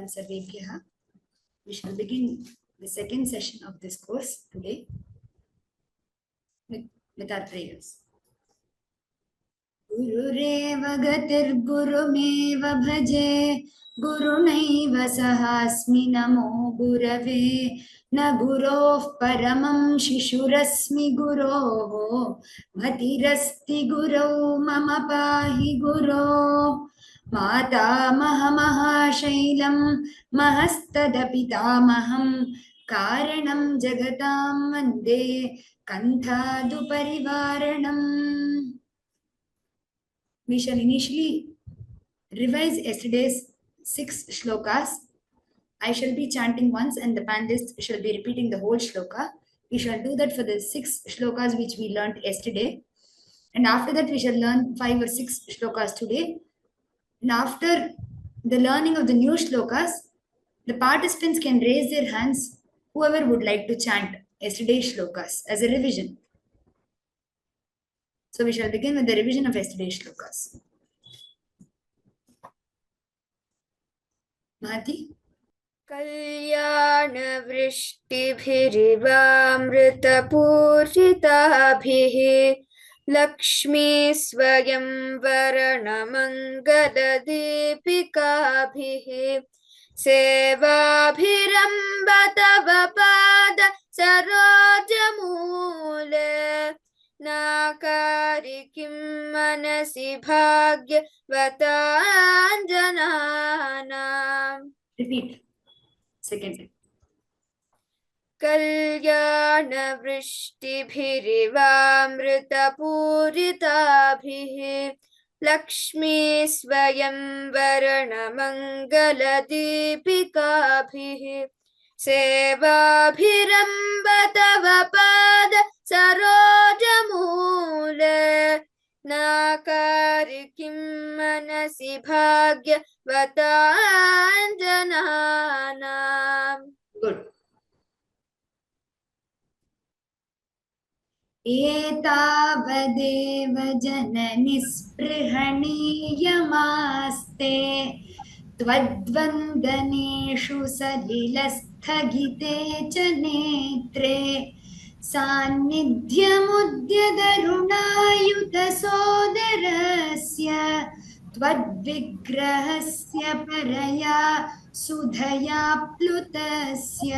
Namaskaram Sarvebhyah. We shall begin the second session of this course today with our prayers. Gurureva gatirgurumeva bhaje gurunaiva sahasmi namo gurave na guroh paramam shishurasmi guroho bhatirasti gurau mama pahi guroh माता महमहाशैलं महस्तदपितामहं कारणं जगतां वन्दे कण्ठादुपरिवारणम्. We shall initially revise yesterday's 6 shlokas. I shall be chanting once and the panelists shall be repeating the whole shloka. We shall do that for the 6 shlokas which we learnt yesterday. And after that we shall learn 5 or 6 shlokas today. And after the learning of the new shlokas, the participants can raise their hands, whoever would like to chant yesterday's shlokas as a revision. So we shall begin with the revision of yesterday's shlokas. Mahati? कल्याणवृष्टिभिरिवामृतपूर्जिताभिः Lakshmi स्वयं वरणमङ्गलदीपिकाभिः सेवाभिरम्ब तव पाद सरोजमूले नाकारि किं मनसि भाग्यवताञ्जनानाम्. Repeat. Second time. कल्याणवृष्टिभिरिवामृतपूरिताभिः Lakshmi स्वयं वरणमङ्गलदीपिकाभिः सेवाभिरम्ब तव पाद सरोजमूले नाकारि किं मनसि भाग्यवताञ्जनानाम्. Good. एतावदेव जननिस्पृहणीयमास्ते त्वद्वन्दनेषु सलिलस्थगिते च नेत्रे सान्निध्यमुद्यदरुणायुतसोदरस्य त्वद्विग्रहस्य परया सुधया प्लुतस्य.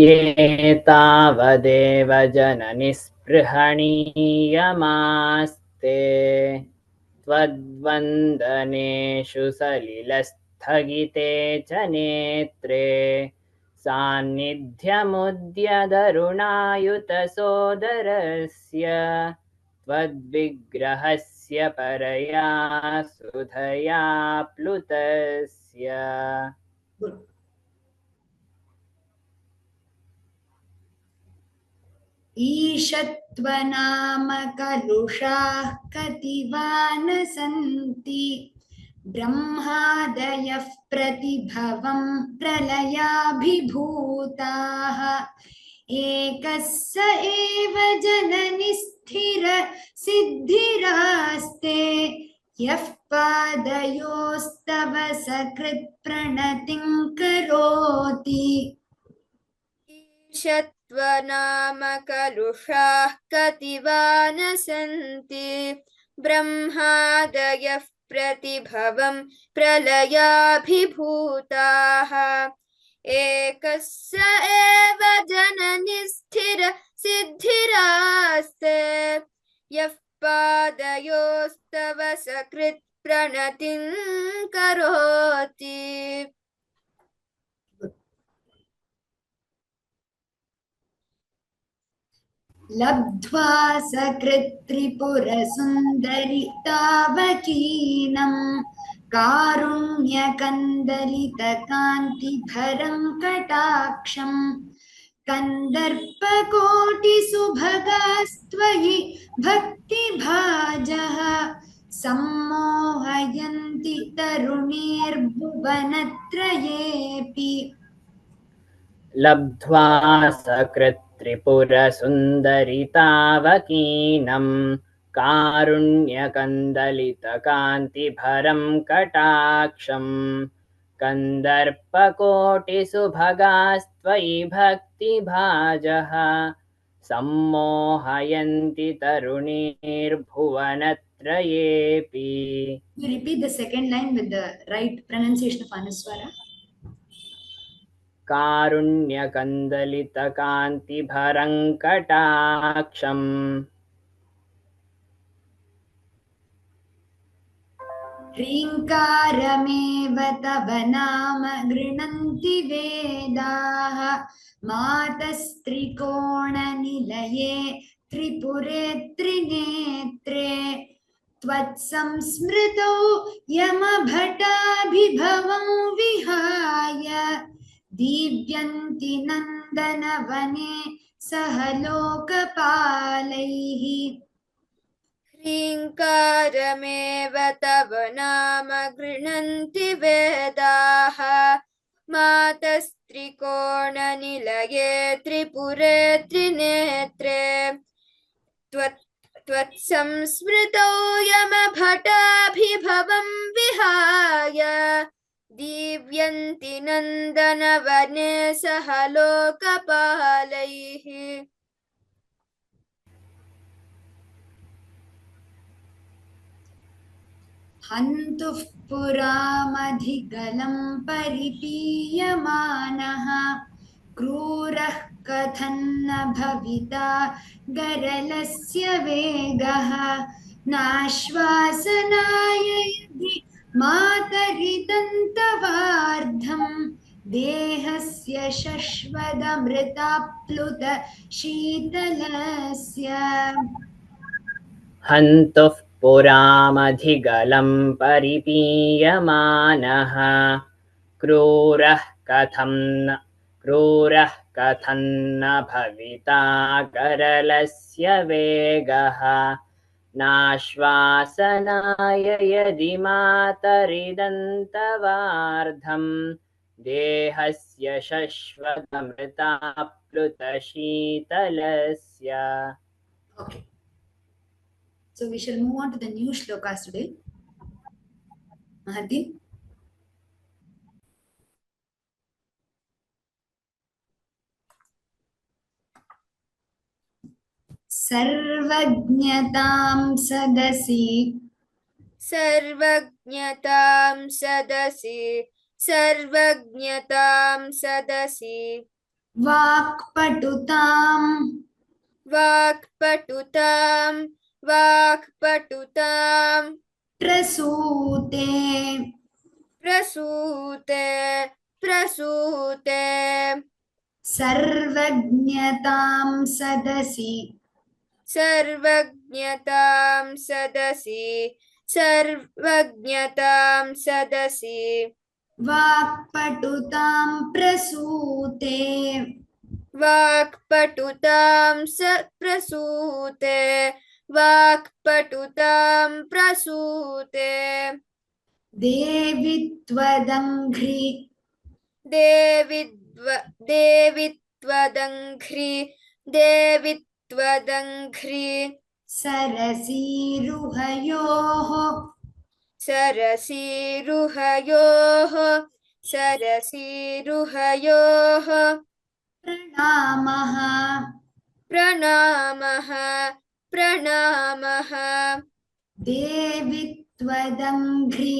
एतावदेव जननिस्पृहणीयमास्ते त्वद्वन्दनेषु सलिलस्थगिते च नेत्रे सान्निध्यमुद्यदरुणायुतसोदरस्य त्वद्विग्रहस्य परया सुधया प्लुतस्य. ईशत्वनाम कलुषाः कतिवा न सन्ति ब्रह्मादयः प्रतिभवं प्रलयाभिभूताः एकः स एव जननि स्थिर सिद्धिरास्ते यः पादयोस्तव सकृत् प्रणतिं करोति. ईशत्वनाम कलुषाः कतिवा न सन्ति ब्रह्मादयः प्रतिभवं प्रलयाभिभूताः एकः स एव जननि स्थिर सिद्धिरास्ते यः पादयोस्तव सकृत् प्रणतिं करोति. लब्ध्वा सकृत्त्रिपुरसुन्दरितावकीनं कारुण्यकन्दलितकान्तिभरं कटाक्षं कन्दर्पकोटिसुभगास्त्वयि भक्तिभाजः सम्मोहयन्ति तरुणीर्भुवनत्रयेऽपि. लब्ध्वा सकृत्त्रिपुरसुन्दरितावकीनं कारुण्यकन्दलितकान्तिभरं कटाक्षं कन्दर्पकोटिसुभगास्त्वयि भक्तिभाजः सम्मोहयन्ति तरुणीर्भुवनत्रयेऽपि. You repeat the second line with the right pronunciation of Anuswara. कारुण्यकन्दलितकान्तिभरङ्कटाक्षम् ह्रीङ्कारमेव तव नाम गृह्णन्ति वेदाः मातस्त्रिकोणनिलये त्रिपुरे त्रिनेत्रे त्वत्संस्मृतौ यमभटाभिभवं विहाय दीव्यन्ति नन्दनवने सह लोकपालैः. ह्रीङ्कारमेव तव नाम गृह्णन्ति वेदाः मातस्त्रिकोणनिलये त्रिपुरे त्रिनेत्रे त्वत्संस्मृतौ यमभटाभिभवं विहाय दीव्यन्ति नन्दनवने सह लोकपालैः. हन्तुः पुरामधिगलं परिपीयमानः क्रूरः कथन्न भविता गरलस्य वेगः नाश्वासनाय यदि मातरिदन्तवार्धं देहस्य शश्वदमृताप्लुत शीतलस्य. हन्तुः पुरामधिगलं परिपीयमानः क्रूरः कथन्न भविता करलस्य वेगः नाश्वासनाय यदि मातरिदन्तवार्धं देहस्य शश्वतमृताप्लुतशीतलस्य. Okay. So we shall move on to the new shlokas today. Mahadi. सर्वज्ञतां सदसि सर्वज्ञतां सदसि सर्वज्ञतां सदसि वाक्पटुतां वाक्पटुतां वाक्पटुतां प्रसूते प्रसूते प्रसूते सर्वज्ञतां सदसि सर्वज्ञतां सदसि सर्वज्ञतां सदसि वाक्पटुतां प्रसूते वाक्पटुतां प्रसूते वाक्पटुतां प्रसूते देवि त्वदङ्घ्रि देवि त्वदङ्घ्रि देवि त्वदङ्घ्रि सरसीरुहयोः सरसीरुहयोः सरसीरुहयोः प्रणामः प्रणामः प्रणामः देवि त्वदङ्घ्रि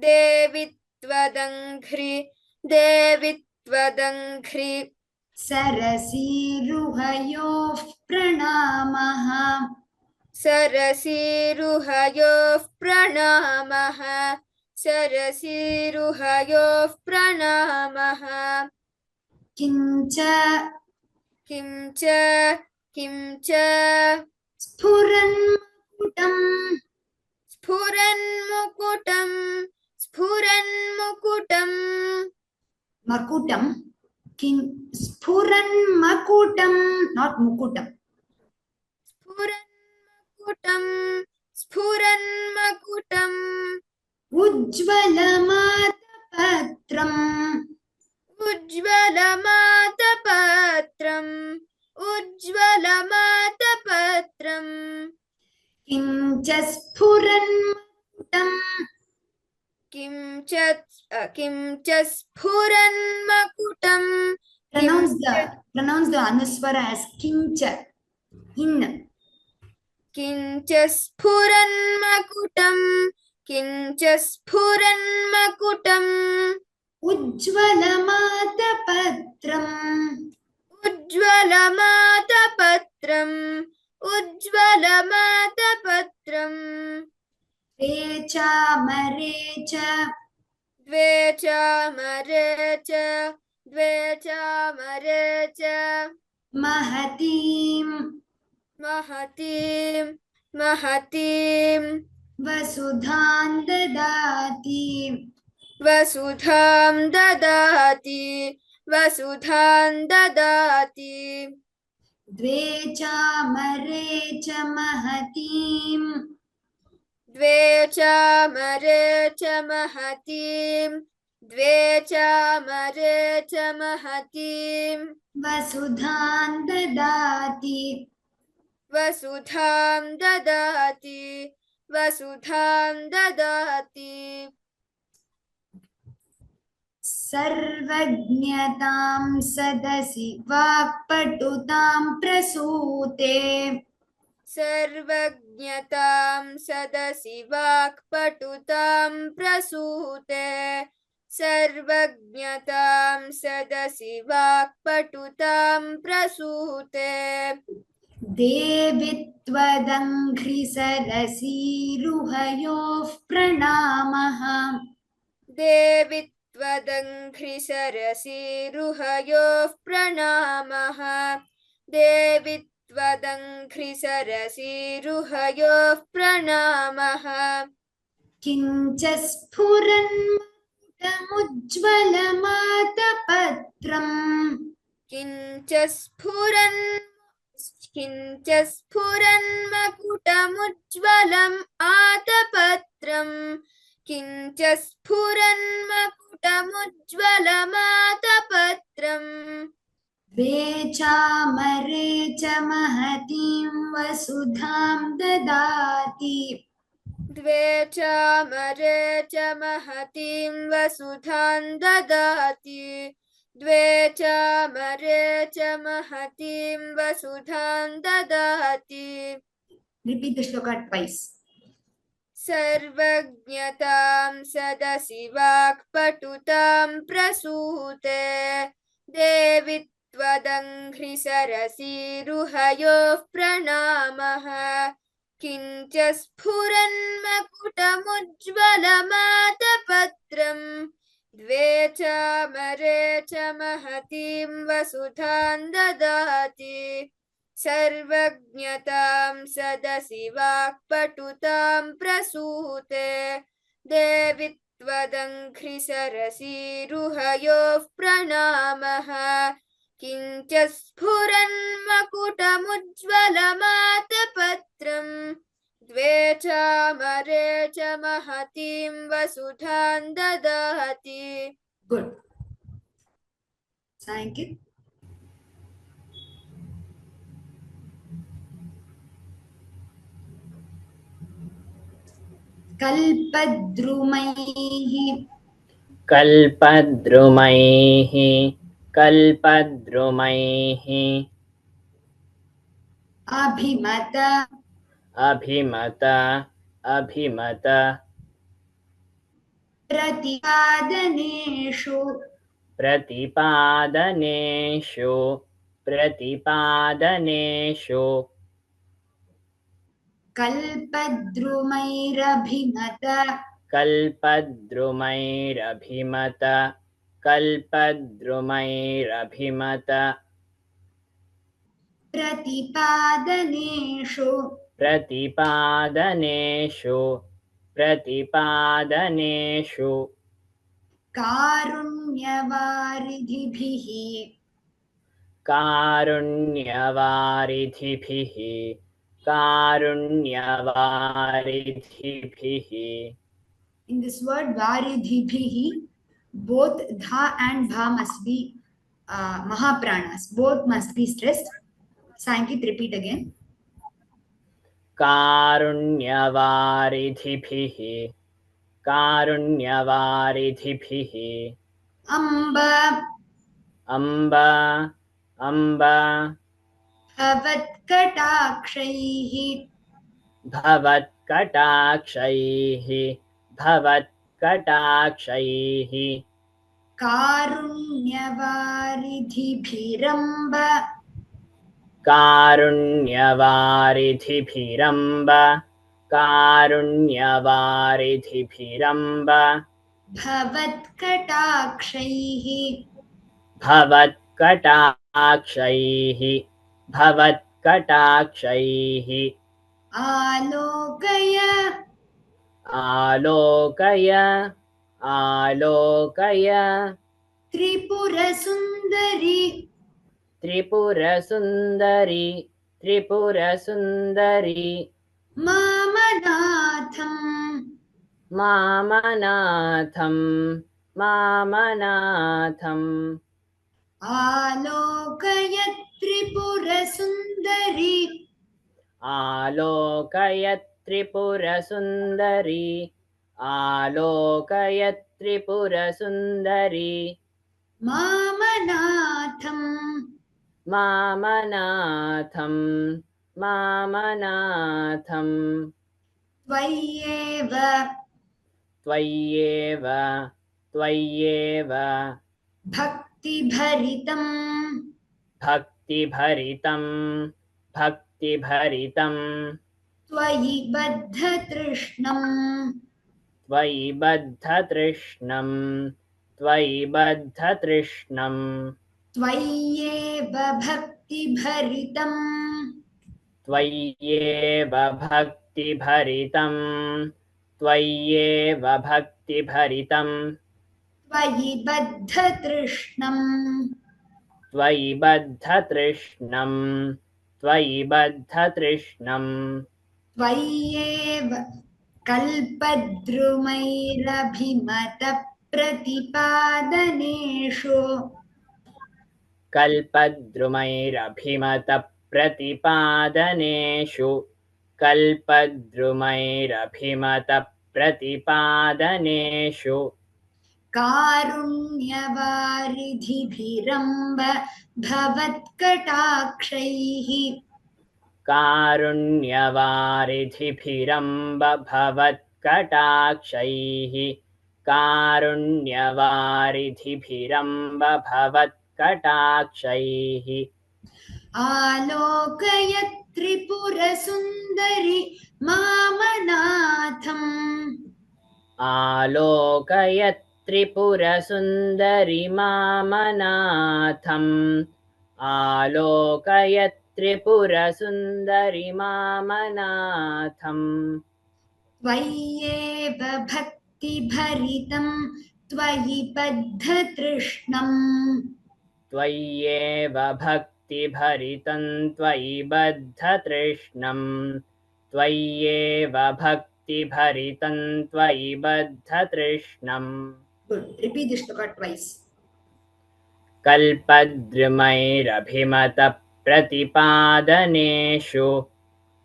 देवि त्वदङ्घ्रि देवि त्वदङ्घ्रि सरसीरुहयोः प्रणामः सरसीरुहयोः प्रणामः सरसीरुहयोः प्रणामः किञ्च किञ्च किञ्च स्फुरन्मुकुटं स्फुरन्मुकुटं स्फुरन्मुकुटं मकुटं स्फुरन्मकुटं not मुकुटं स्फुरन्मकुटं स्फुरन्मकुटम् उज्ज्वलमातपत्रम् उज्ज्वलमातपत्रम् उज्ज्वलमातपत्रम् किञ्च स्फुरन्मकुटं किं च किं च स्फुरन्मकुटं Pronounce the anuswara as kincha. In. किं च स्फुरन्मकुटं किं च स्फुरन्मकुटम् Ujjvalamātapatram. उज्ज्वलमातपत्रम् उज्ज्वलमातपत्रम् Vechamare cha. द्वे चामरे च द्वे चामरे च Mahatim. महतीं महतीं Vasudhan dadati. वसुधां ददाति वसुधां ददाति द्वे चामरे च महतीं. द्वे चामरे च महतीं द्वे चामरे च महतीं वसुधां ददाति. वसुधां ददाति वसुधां ददाति सर्वज्ञतां सदसि वाक्पटुतां प्रसूते. सर्वज्ञतां सदसि वाक्पटुतां प्रसूते सर्वज्ञतां सदसि वाक्पटुतां प्रसूते देवि त्वदङ्घ्रिसरसीरुहयोः प्रणामः. देवि त्वदङ्घ्रिसरसीरुहयोः प्रणामः देवि त्वदङ्घ्रिसरसीरुहयोः प्रणामः किञ्च स्फुरन्मुज्ज्वलमातपत्रम्. किञ्च स्फुरन्मकुटमुज्ज्वलम् आतपत्रम् किञ्च स्फुरन्मकुटमुज्ज्वलमातपत्रम् वेचामरे च महतीं वसुधां ददाति. द्वे चामरे च महतीं वसुधां ददाति द्वे चामरे च महतीं वसुधां ददाति Repeat the shloka twice. सर्वज्ञतां सदसि वाक्पटुतां प्रसूते देवि त्वदङ्घ्रिसरसीरुहयोः प्रणामः किञ्च स्फुरन्मकुटमुज्ज्वलमातपत्रम् द्वे चामरे च महतीं वसुधां ददाति सर्वज्ञतां सदसि वाक्पटुतां प्रसूते देवि त्वदङ्घ्रिसरसीरुहयोः प्रणामः किञ्च स्फुरन्मकुटमुज्ज्वलमातपत्रम् द्वे चामरे च महतीं वसुधां ददाति Good. Sankit. कल्पद्रुमैः कल्पद्रुमैः कल्पद्रुमैः अभिमत अभिमत अभिमत प्रतिपादनेषु प्रतिपादनेषु प्रतिपादनेषु कल्पद्रुमैरभिमत कल्पद्रुमैरभिमत कल्पद्रुमैरभिमत प्रतिपादनेषु प्रतिपादनेषु प्रतिपादनेषु कारुण्यवारिधिभिः कारुण्यवारिधिभिः कारुण्यवारिधिभिः In this word varidhibhihi, both dha and bha must be mahapranas. Both must be stressed. Sankit, repeat again. कारुण्यवारिधिभिः कारुण्यवारिधिभिः अम्ब अम्ब अम्ब भवत्कटाक्षैः भवत्कटाक्षैः भवत्कटाक्षैः कारुण्यवारिधिभिरम्ब कारुण्यवारिधिभिरम्ब कारुण्यवारिधिभिरम्ब भवत्कटाक्षैः भवत्कटाक्षैः भवत्कटाक्षैः आलोकय आलोकय आलोकय त्रिपुरसुन्दरि त्रिपुरसुन्दरी त्रिपुरसुन्दरी मामनाथम् मामनाथं मामनाथम् आलोकय त्रिपुरसुन्दरि आलोकय त्रिपुरसुन्दरी आलोकय त्रिपुरसुन्दरी मामनाथम् मामनाथं मामनाथम् त्वय्येव त्वय्येव त्वय्येव भक्तिभरितम् भक्तिभरितं भक्तिभरितं त्वयि बद्धतृष्णम् त्वयि बद्धतृष्णं त्वयि बद्धतृष्णं त्वय्येव भक्तिभरितम् त्वय्येव भक्तिभरितं त्वय्येव भक्तिभरितं त्वयि बद्धतृष्णम् त्वयि बद्धतृष्णं त्वयि बद्धतृष्णं त्वय्येव कल्पद्रुमैरभिमतप्रतिपादनेषु कल्पद्रुमैरभिमतप्रतिपादनेषु कल्पद्रुमैरभिमतप्रतिपादनेषु कारुण्यवारिधिभिरम्ब भवत्कटाक्षैः कारुण्यवारिधिभिरम्ब भवत्कटाक्षैः कारुण्यवारिधिभिरम्ब भवत्कटाक्षैः आलोकय त्रिपुरसुन्दरि मामनाथम् आलोकय त्रिपुरसुन्दरि मामनाथम् आलोकय त्रिपुरसुन्दरि मामनाथम् त्वय्येव भक्तिभरितं त्वयि बद्धतृष्णम् त्वय्येव भक्तिभरितं त्वयि बद्धतृष्णं त्वय्येव भक्तिभरितं त्वयि बद्धतृष्णम् Good. Repeat this shloka twice. कल्पद्रुमैरभिमतप्रतिपादनेषु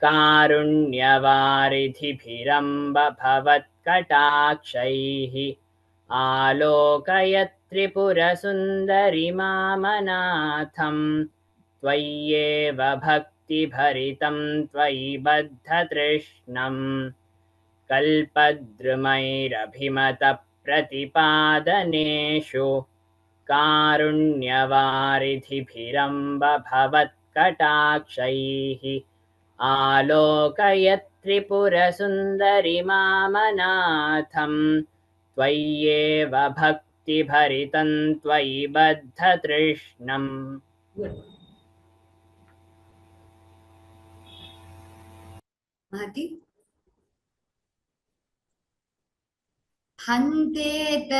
कारुण्यवारिधिभिरम्ब भवत्कटाक्षैः आलोकय Tripurasundari मामनाथं त्वय्येव भक्तिभरितं त्वयि बद्धतृष्णम् कल्पद्रुमैरभिमतप्रतिपादनेषु कारुण्यवारिधिभिरम्ब भवत्कटाक्षैः आलोकय त्रिपुरसुन्दरि मामनाथं त्वय्येव भक्तिभरितं त्वयि बद्धतृष्णम् Good. Mahati.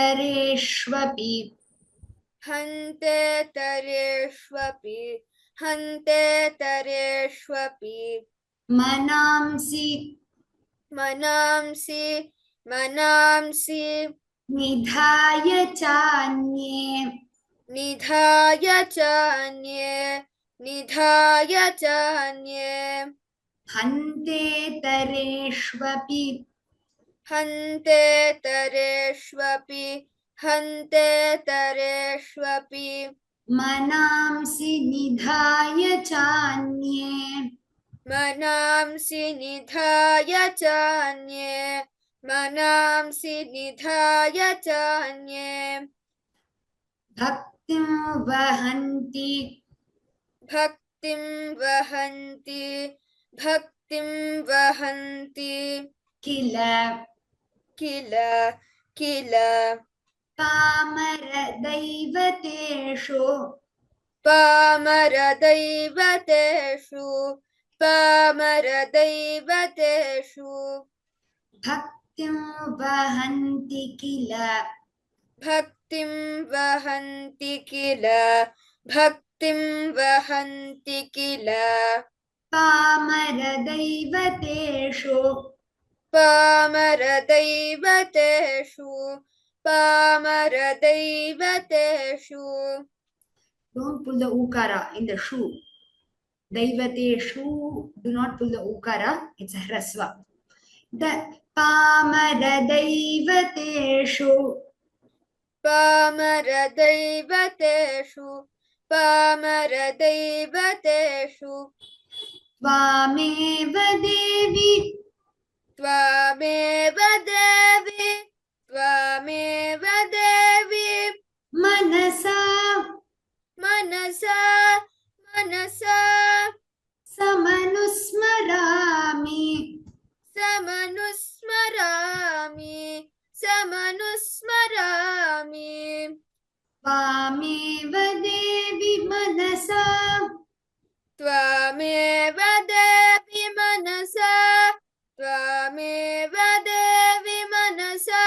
हन्तेतरेष्वपि हन्तेतरेष्वपि हन्तेतरेष्वपि मनांसि मनांसि मनांसि निधाय चान्ये निधाय चान्ये निधाय चान्ये हन्तेतरेष्वपि हन्तेतरेष्वपि हन्तेतरेष्वपि मनांसि निधाय चान्ये मनांसि निधाय चान्ये मनांसि निधाय चान्ये भक्तिं वहन्ति भक्तिं वहन्ति भक्तिं वहन्ति किल किल किल पामरदैवतेषु पामरदैवतेषु पामरदैवतेषु भक्तिं वहन्ति किल भक्तिं वहन्ति किल भक्तिं वहन्ति किल पामरदैवतेषु पामरदैवतेषु पामरदैवतेषु Don't pull the ukara in the shu. Daivateshu, do not pull the ukara, it's a hrasva. The pamaradavateshu पामरदैवतेषु पामरदैवतेषु त्वामेव देवी त्वामेव देवि त्वामेव देवि मनसा मनसा मनसा समनुस्मरामि समनुस्मरामि समनुस्मरामि त्वामेव देवी मनसा त्वामेव देवि मनसा त्वामेव देवि मनसा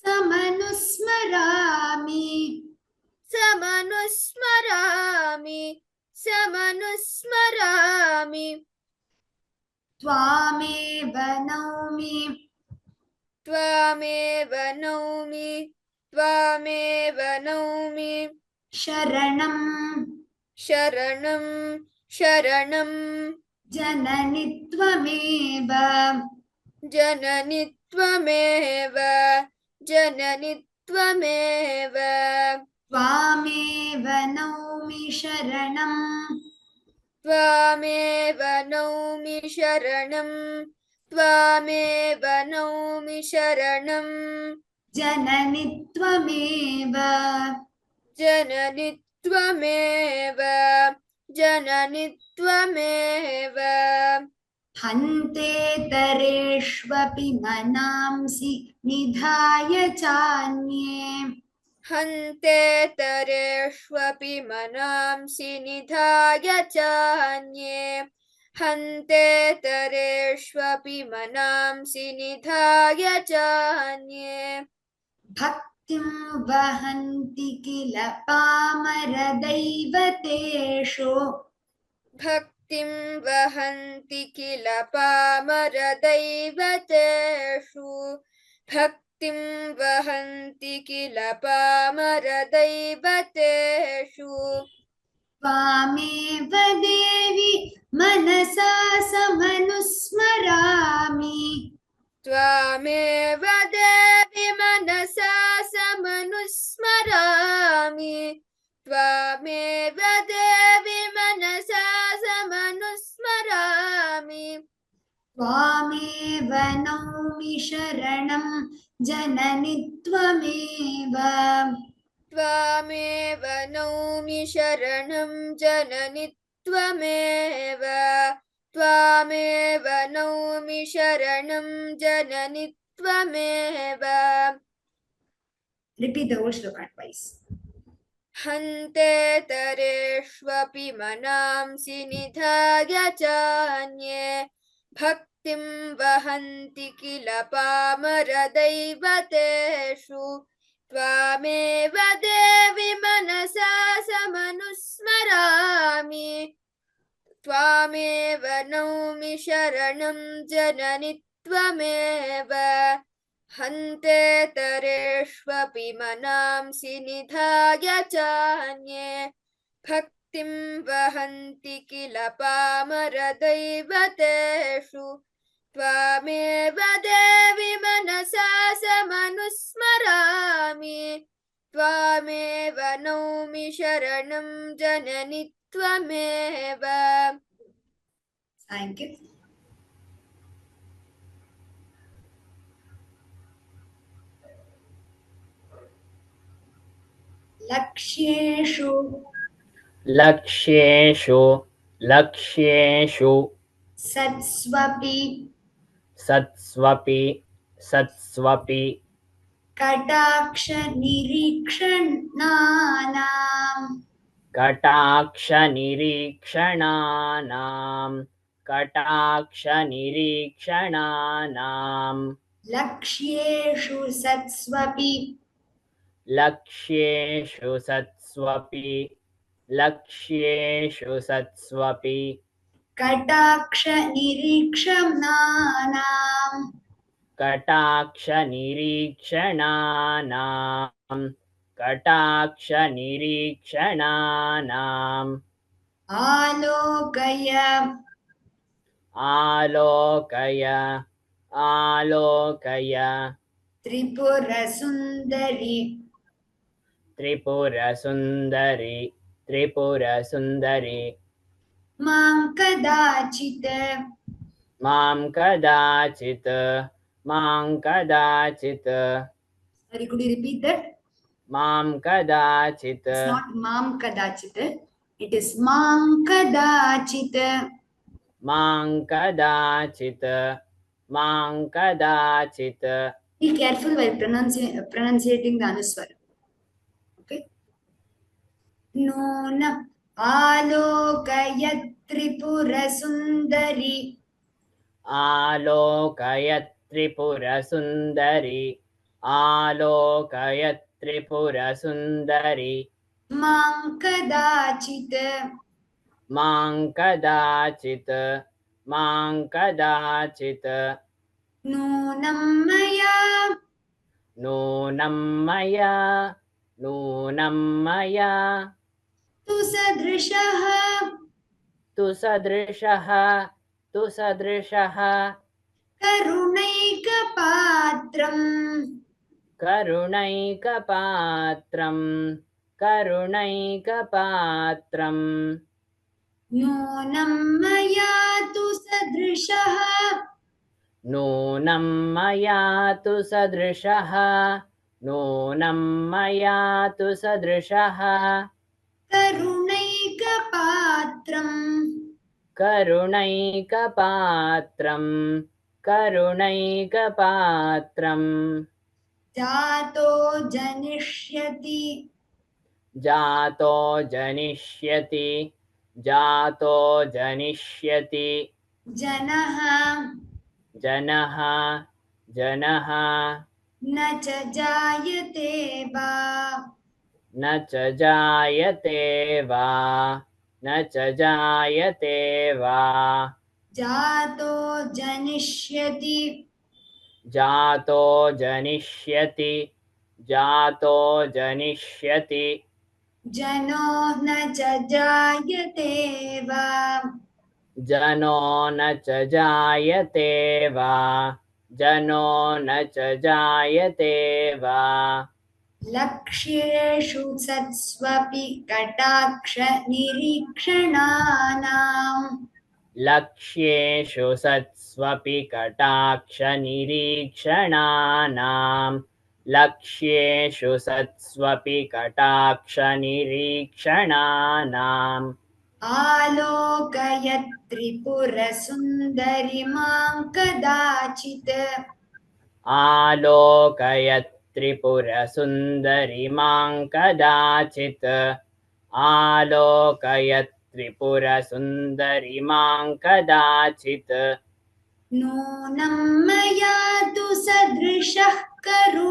समनुस्मरामि समनुस्मरामि समनुस्मरामि त्वामेव नौमि त्वामेव नौमि त्वामेव नौमि शरणं शरणं शरणं जननि त्वमेव जननि त्वमेव जननि त्वमेव त्वामेव नौमि शरणं त्वामेव नौमि शरणं त्वामेव नौमि शरणं जननि त्वमेव जननि त्वमेव जननि त्वमेव हन्तेतरेष्वपि मनांसि निधाय चान्ये हन्तेतरेष्वपि मनांसि निधाय चान्ये हन्तेतरेष्वपि मनांसि निधाय चान्ये भक्तिं वहन्ति किल पामरदैवतेषु भक्तिं वहन्ति किल पामरदैवतेषु भक्तिं वहन्ति किल पामरदैवतेषु त्वामेव देवी मनसा समनुस्मरामि त्वामेव देवि मनसा समनुस्मरामि त्वामेव देवि मनसा समनुस्मरामि त्वामेव नौमि शरणं जननि त्वमेव त्वामेव नौमि शरणं जननि त्वमेव त्वामेव नौमि शरणं जननि त्वमेव Repeat the whole shloka twice. हन्तेतरेष्वपि मनांसि निधाय चान्ये भक्तिं वहन्ति किल पामरदैवतेषु त्वामेव देवि मनसा समनुस्मरामि त्वामेव नौमि शरणं जननि त्वमेव हन्तेतरेष्वपि मनांसि निधाय चान्ये भक्तिं वहन्ति किल पामरदैवतेषु त्वामेव देवि मनसा नित्यमनुस्मरामि त्वामेव नौमि शरणं जननि त्वमेव. Thank you. Laksheshu लक्ष्येषु लक्ष्येषु satsvapi सत्स्वपि सत्स्वपि kataksha nirikshananam कटाक्षनिरीक्षणानां कटाक्षनिरीक्षणानां laksheshu satsvapi लक्ष्येषु सत्स्वपि लक्ष्येषु सत्स्वपि kataksha nirikshananam कटाक्षनिरीक्षणानां कटाक्षनिरीक्षणानाम् alokaya आलोकय आलोकय tripura sundari Tripurasundari Tripurasundari मां कदाचित् मां कदाचित् मां कदाचित् sorry, could you repeat that? मां कदाचित् It's not mam kadachit, it is mam kadachit. मां कदाचित् मां कदाचित् Be careful while pronunciating the anuswar. Okay. Nona alokayat tripura sundari आलोकय Tripurasundari आलोकय Tripurasundari मां कदाचित् मां कदाचित् मां कदाचित् नूनं मया नूनं मया नूनं मया तु सदृशः तु सदृशः तु सदृशः करुणैकपात्रम् करुणैकपात्रं करुणैकपात्रम् नूनं मया तु सदृशः नूनं मया तु सदृशः नूनं मया तु सदृशः करुणैकपात्रम् करुणैकपात्रं करुणैकपात्रम् जातो जनिष्यति जातो जनिष्यति जातो जनिष्यति जनः जनः जनः न च जायते वा न च जायते वा न च जायते वा जातो जनिष्यति जातो जनिष्यति जातो जनिष्यति जनो न च जायते वा जनो न च जायते वा जनो न च जायते वा लक्ष्येषु सत्स्वपि कटाक्ष निरीक्षणानाम् लक्ष्येषु सत्स्वपि कटाक्षनिरीक्षणानां लक्ष्येषु सत्स्वपि कटाक्षनिरीक्षणानाम् आलोकयत् त्रिपुरसुन्दरिमां कदाचित् आलोकयत् त्रिपुरसुन्दरिमां कदाचित् आलोकयत् त्रिपुरसुन्दरिमां कदाचित् नूनं मया तु सदृशः करुणैकपात्रम्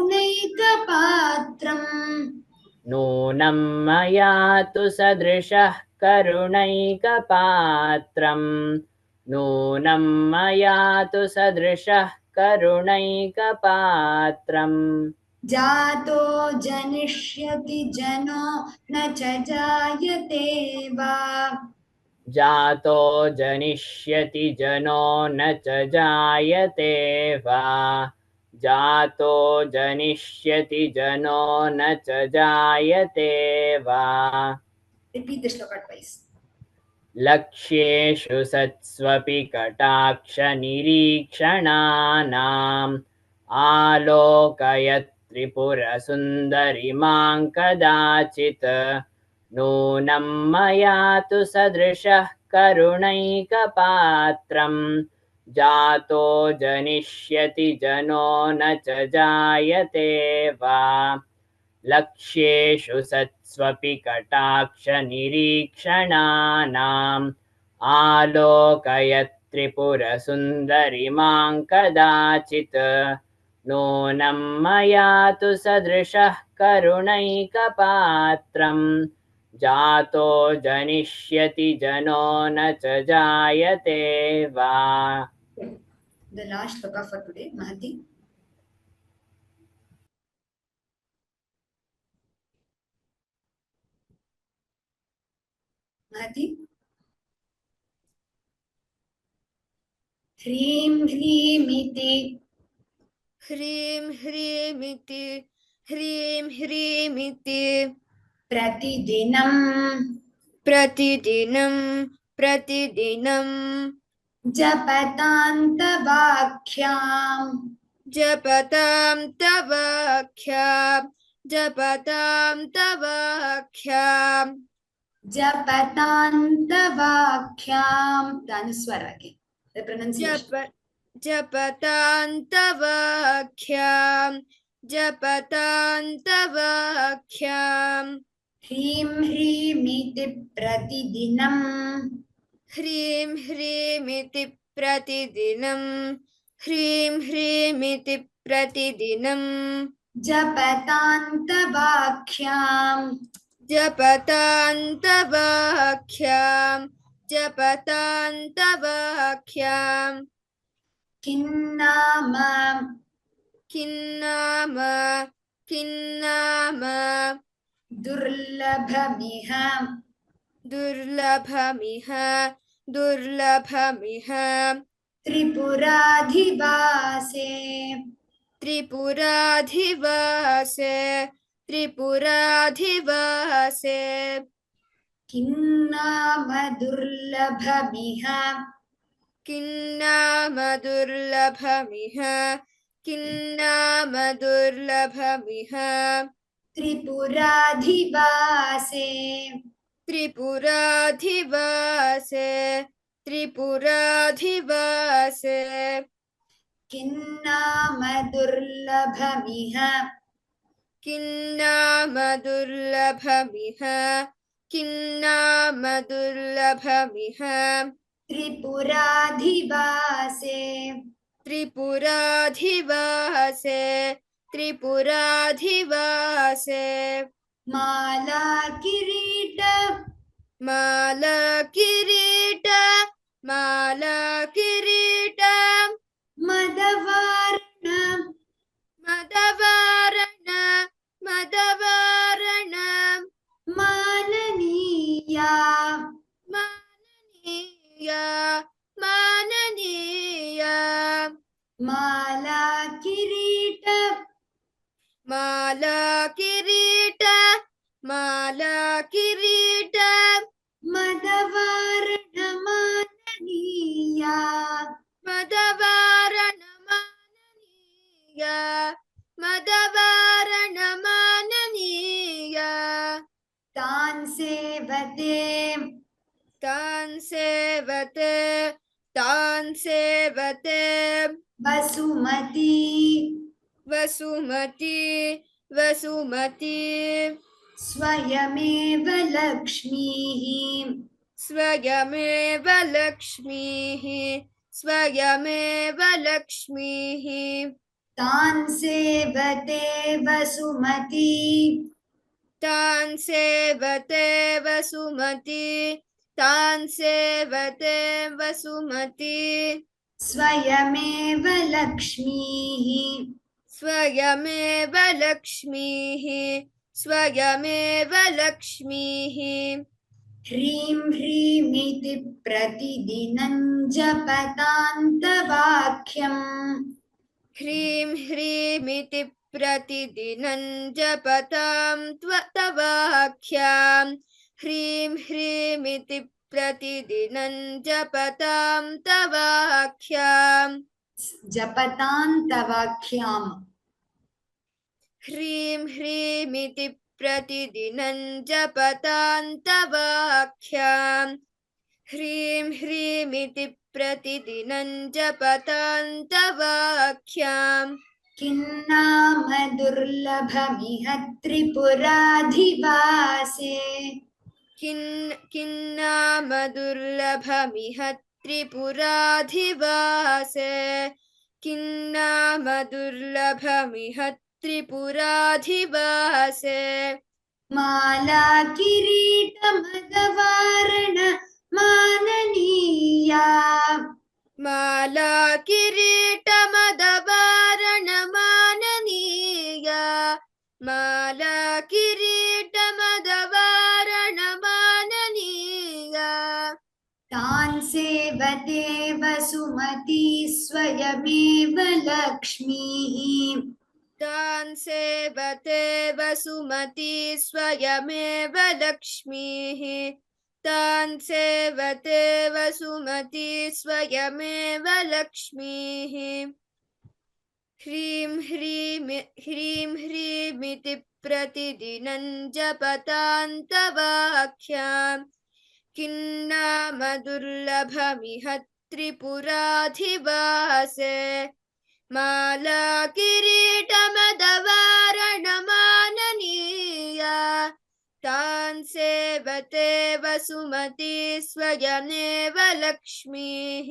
नूनं मया तु सदृशः करुणैकपात्रम् नूनं मया तु सदृशः करुणैकपात्रम् जातो जनिष्यति जनो न च जायते वा जातो जनिष्यति जनो न च जायते वा जातो जनिष्यति जनो न च जायते वा। Repeat the shloka twice. लक्ष्येषु सत्स्वपि कटाक्षनिरीक्षणानाम् आलोकयत् त्रिपुरसुन्दरीमां कदाचित् नूनं मया तु सदृशः करुणैकपात्रम् जातो जनिष्यति जनो न च जायते वा। लक्ष्येषु सत्स्वपि कटाक्षनिरीक्षणानाम् आलोकयत् त्रिपुरसुन्दरीमां कदाचित् नूनं मया तु सदृशः करुणैकपात्रम् जातो जनिष्यति जनो न च जायते वा। The last shloka for today, Mahati. Mahati. Hrim hrimiti. ह्रीं ह्रीमिति ह्रीं ह्रीमिति Pratidinam. प्रतिदिनं प्रतिदिनं Japatantavakyam. जपतां तवाख्यां जपतां तवाख्यां Japatantavakyam. The Anuswara again. The pronunciation. जपतां तवाख्यां जपतां तवाख्यां Hrim hrimiti pratidinam. ह्रीं ह्रीमिति प्रतिदिनं ह्रीं ह्रीमिति प्रतिदिनं Japatantavakyam. जपतां तवाख्यां जपतां तवाख्यां Kinnama. किन्नाम किन्नाम Durlabhamiha. दुर्लभमिह दुर्लभमिह Tripuradhivase. त्रिपुराधिवासे त्रिपुराधिवासे Kinnama durlabhamiha. किन्नाम दुर्लभमिह किन्नाम दुर्लभमिह Tripuradhivase. त्रिपुराधिवासे त्रिपुराधिवासे Kinnama durlabhamiha. किन्नाम दुर्लभमिह किन्नाम दुर्लभमिह Tripuradhivase. त्रिपुराधिवासे त्रिपुराधिवासे Mala kirita. माला किरीट Madavarna. मदवारण मदवारण Mananiya. माननीया माननीया Mala kirita. माला किरीट Madavarna mananiya. मदवारण माननीया मदवारण माननीया Tan sevate. तान् सेवते Basumati. वसुमती वसुमती Swayameva Lakshmihi. स्वयमेव लक्ष्मीः स्वयमेव लक्ष्मीः Tan sevate Basumati. तान् सेवते वसुमती तान् सेवते वसुमती Swayameva Lakshmihi. स्वयमेव लक्ष्मीः स्वयमेव लक्ष्मीः Hrim hrimiti pratidinam japatantavakyam. ह्रीं ह्रीमिति प्रतिदिनं जपतां तवाख्यां ह्रीं ह्रीमिति प्रतिदिनं जपतां तवाख्यां जपतान्तवाख्याम् ह्रीं ह्रीमिति प्रतिदिनं जपतां तवाख्यां ह्रीं ह्रीमिति प्रतिदिनं जपतां तवाख्यां किन्नाम दुर्लभमिह त्रिपुराधिवासे किन्नाम दुर्लभमिह त्रिपुराधिवासे किन्नाम दुर्लभमिह त्रिपुराधिवासे माला किरीटमदवारण माननीया माला किरीटमदवारणमाननीया माला किरीटमदवारणमाननीया तान् सेवते वसुमती स्वयमेव लक्ष्मीः तान् सेवते वसुमती स्वयमेव लक्ष्मीः तान् सेवते वसुमती स्वयमेव लक्ष्मीः ह्रीं ह्रीमिति प्रतिदिनं जपतां तवाख्यां किन्नाम दुर्लभमिह त्रिपुराधिवासे माला किरीटमदवारणमाननीया तान् सेवते वसुमती स्वयमेव लक्ष्मीः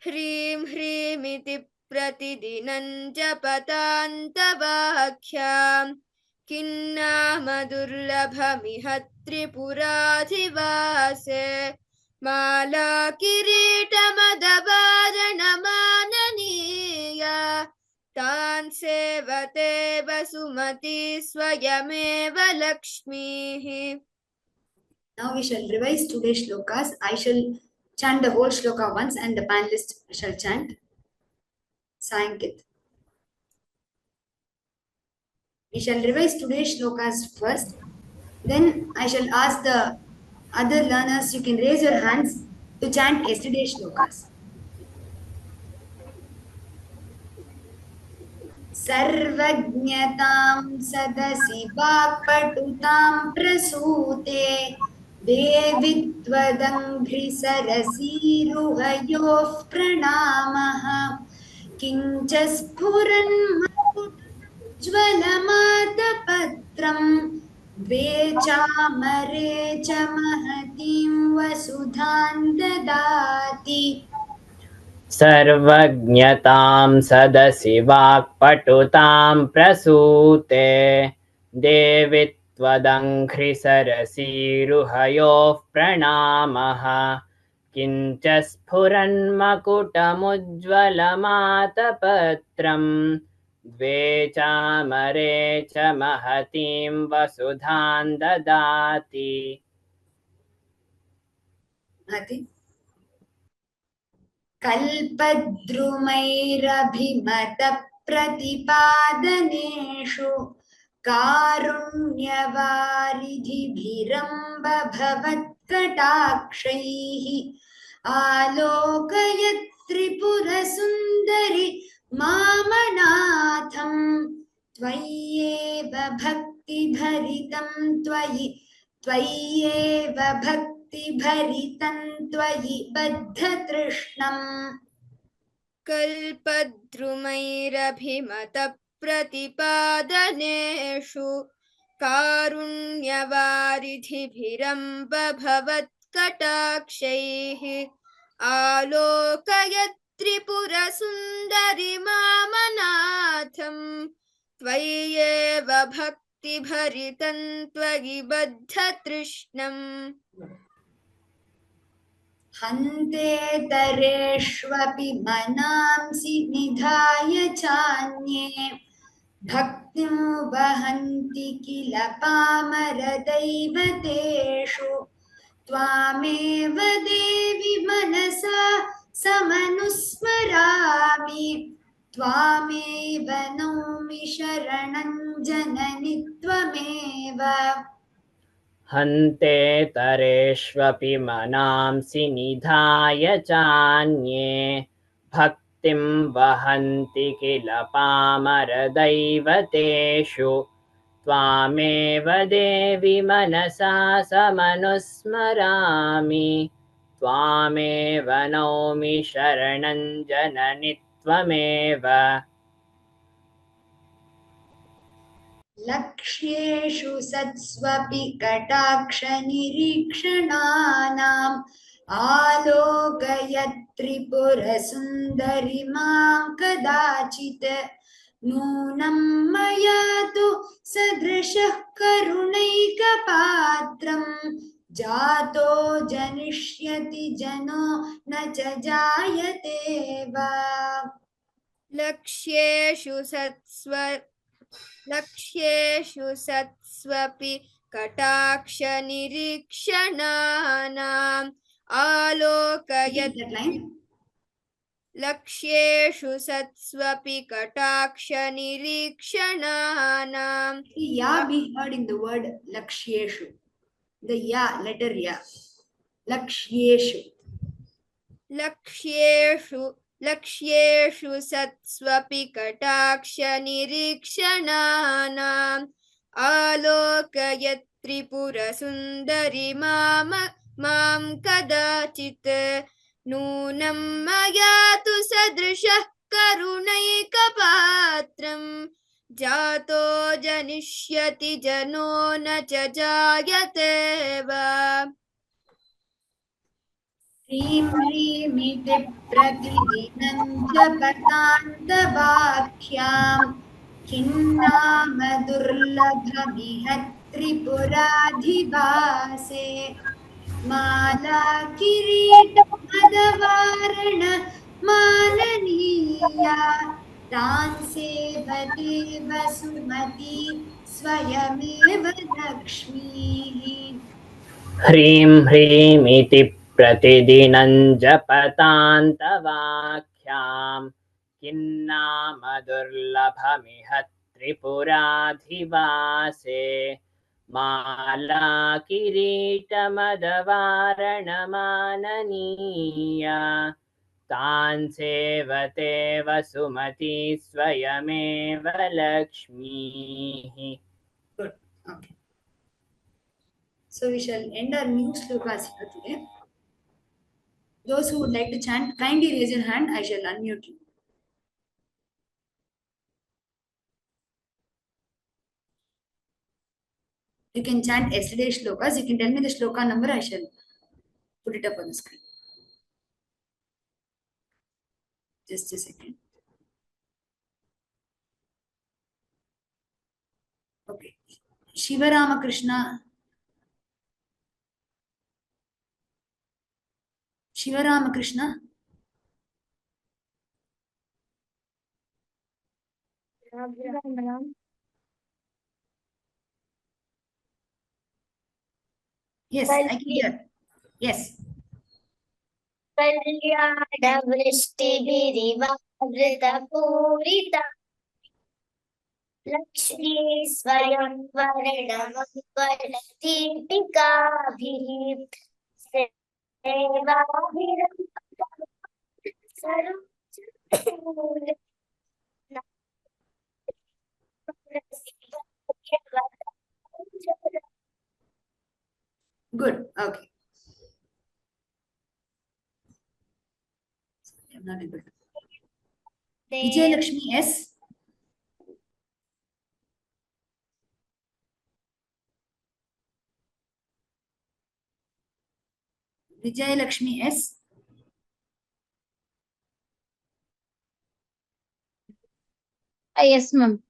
ह्रीं ह्रीमिति प्रतिदिनं जपतां तवाख्यां किन्नाम दुर्लभमिह त्रिपुराधिवासे माला किरीटमदवारणमाननीया तान् सेवते वसुमती स्वयमेव लक्ष्मीः. Now we shall revise today's shlokas. I shall chant the whole shloka once and the panelists shall chant. Sankit. We shall revise today's shlokas first. Then I shall ask the other learners, you can raise your hands to chant yesterday's shlokas. सर्वज्ञतां सदसि वाक्पटुतां प्रसूते देवि त्वदङ्घ्रिसरसीरुहयोः प्रणामः किञ्च स्फुरन्मकुटज्वलमातपत्रं द्वे चामरे च महतीं वसुधां ददाति सर्वज्ञतां सदसि वाक्पटुतां प्रसूते देवि त्वदङ्घ्रिसरसीरुहयोः प्रणामः किञ्च स्फुरन्मकुटमुज्ज्वलमातपत्रं द्वे चामरे च महतीं वसुधां ददाति. कल्पद्रुमैरभिमतप्रतिपादनेषु कारुण्यवारिधिभिरम्ब भवत्कटाक्षैः आलोकयत् त्रिपुरसुन्दरि मामनाथं त्वय्येव भक्तिभरितं त्वय्येव भक्तिभरितं त्वयि बद्धतृष्णम्. कल्पद्रुमैरभिमतप्रतिपादनेषु कारुण्यवारिधिभिरम्ब भवत्कटाक्षैः आलोकयत् त्रिपुरसुन्दरि मामनाथं त्वय्येव भक्तिभरितं त्वयि बद्धतृष्णम्. हन्ते तरेष्वपि मनांसि निधाय चान्ये भक्तिं वहन्ति किल पामरदैवतेषु त्वामेव देवि मनसा समनुस्मरामि त्वामेव नौमि शरणं जननि त्वमेव हन्ते तरेष्वपि मनांसि निधाय चान्ये भक्तिं वहन्ति किल पामरदैवतेषु त्वामेव देवि मनसा समनुस्मरामि त्वामेव नौमि शरणं जननि त्वमेव लक्ष्येषु सत्स्वपि कटाक्षनिरीक्षणानाम् आलोकयत्रिपुरसुन्दरि मां कदाचित् नूनं मया तु सदृशः करुणैकपात्रम् जातो जनिष्यति जनो न च जायते वा लक्ष्येषु सत्स्वपि कटाक्षनिरीक्षणानाम् आलोकयत् That line. लक्ष्येषु सत्स्वपि कटाक्षनिरीक्षणानाम् Ya be heard in the word lakshyeshu. The ya, letter ya. Lakshyeshu. लक्ष्येषु सत्स्वपि कटाक्षनिरीक्षणानाम् आलोकयत् त्रिपुरसुन्दरि मां कदाचित् नूनं मया तु सदृशः करुणैकपात्रम् जातो जनिष्यति जनो न च जायते वा ह्रीं ह्रीमिति प्रतिदिनं जपतान्तवाक्यां खिन्नाम दुर्लभमिह त्रिपुराधिवासे माला किरीटमदवारण माननीया तान् सेवते वसुमती स्वयमेव लक्ष्मीः ह्रीं ह्रीमिति प्रतिदिनं जपतान्तवाक्यां किन्नाम दुर्लभमिह त्रिपुराधिवासे माला किरीटमदवारणमाननीया तान् सेवते वसुमती स्वयमेव लक्ष्मीः. Good. Okay. So we shall end our new slokas here today. Those who would like to chant, kindly raise your hand. I shall unmute you. You can chant yesterday's shlokas. You can tell me the shloka number. I shall put it up on the screen. Just a second. Okay. Shiva Ramakrishna. Shiva Ramakrishna. Yes, I can hear. Yes. कल्याणवृष्टिभिरिवावृतपूरिता Lakshmi स्वयं वर्णमङ्गलदीपिकाभिः Good. Okay. I'm not able to. Vijay Lakshmi S. Vijay Lakshmi S. Yes, ma'am.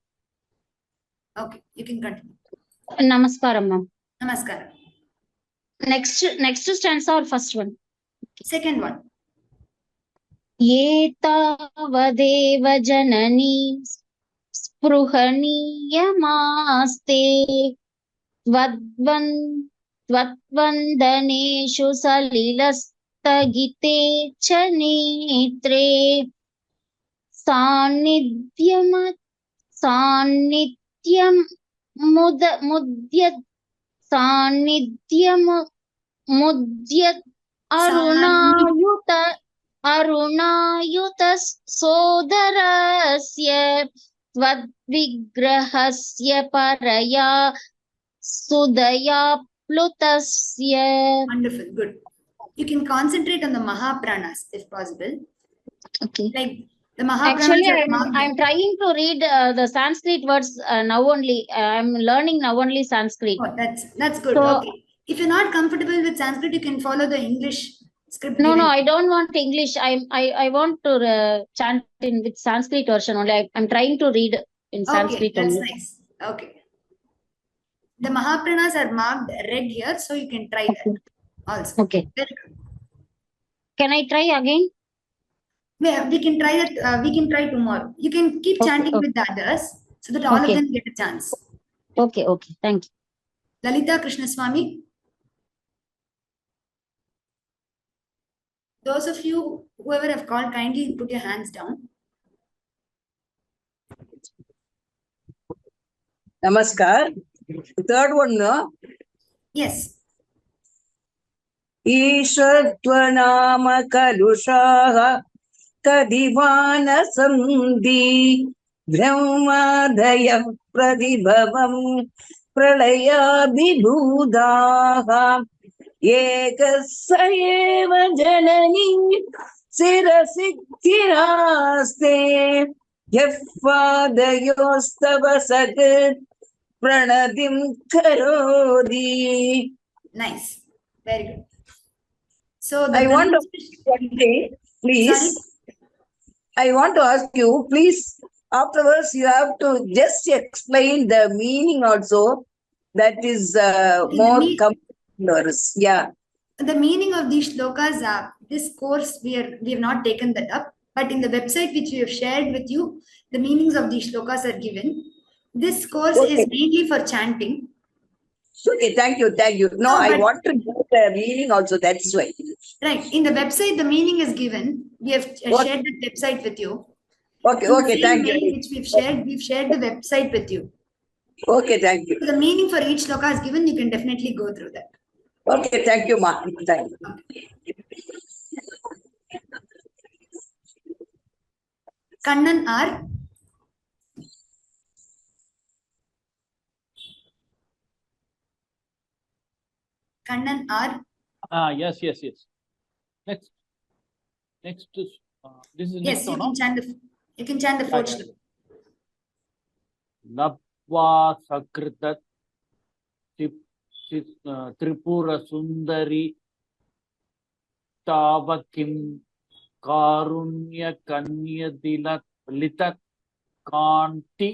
Okay, you can continue. Namaskaram, ma'am. Namaskaram. Next stanza or first one? Second one. एतावदेव जननी स्पृहणीयमास्ते त्वद्वन्दनेषु सलिलस्तगिते च नेत्रे सान्निध्यम सान्निध्यम मुद्य सान्निध्यम मुद्य अरुणायुत सोदरस्य त्वद्विग्रहस्य परया सुदया प्लुतस्य. Wonderful, good. You can concentrate on the Mahapranas if possible. Okay. Like the Mahapranas. Actually, are marked- I'm trying to read the Sanskrit words now only. I'm learning now only Sanskrit. Oh, that's good. So- Okay. If you're not comfortable with Sanskrit, you can follow the English script. No, given. I don't want English. I want to chant in with Sanskrit version only. I'm trying to read in Okay, Sanskrit that's only. nice. Okay. The Mahapranas are marked red here, so you can try that also. Okay. Very good. Can I try again? We can try that. We can try tomorrow. You can keep Okay, chanting okay. with the others so that all of Okay. them get a chance. Okay. Thank you. Lalita Krishnaswamy. Those of you, whoever have called, kindly put your hands down. Namaskar. Third one, no? Yes. ईश्वरत्वनाम कलुषाः कदिवान सन्ति ब्रह्मादयः प्रतिभवम् प्रलयाभिभूताः एकः स एव जननी शिरसिद्धिरास्ते यः पादयोस्तव सकृत् प्रणतिं करोति. Nice. Very good. So I want to pronunciation- one thing, please. Sorry? I want to ask you, please, afterwards you have to just explain the meaning also. That is more comfortable. Yeah. The meaning of these shlokas are, this course we have not taken that up, but in the website which we have shared with you, the meanings of these shlokas are given. This course Okay. is mainly for chanting. Okay, thank you. No, No, I but- want to know the meaning also. That's why. Right. In the website, the meaning is given. We have What? shared the website with you. Okay, In the okay, same thank mail you. which we've shared the website with you. Okay, thank you. So the meaning for each shloka is given. You can definitely go through that. Okay, thank you, Ma. Thank you. Kannan R. Kannan R. Yes. Next is this is Yes, next you one. can chant the Yeah, fourth yeah. shloka. Nabva Sakrita Tripura Sundari Tavakim Karunya Kanya Dilat Litat Kanti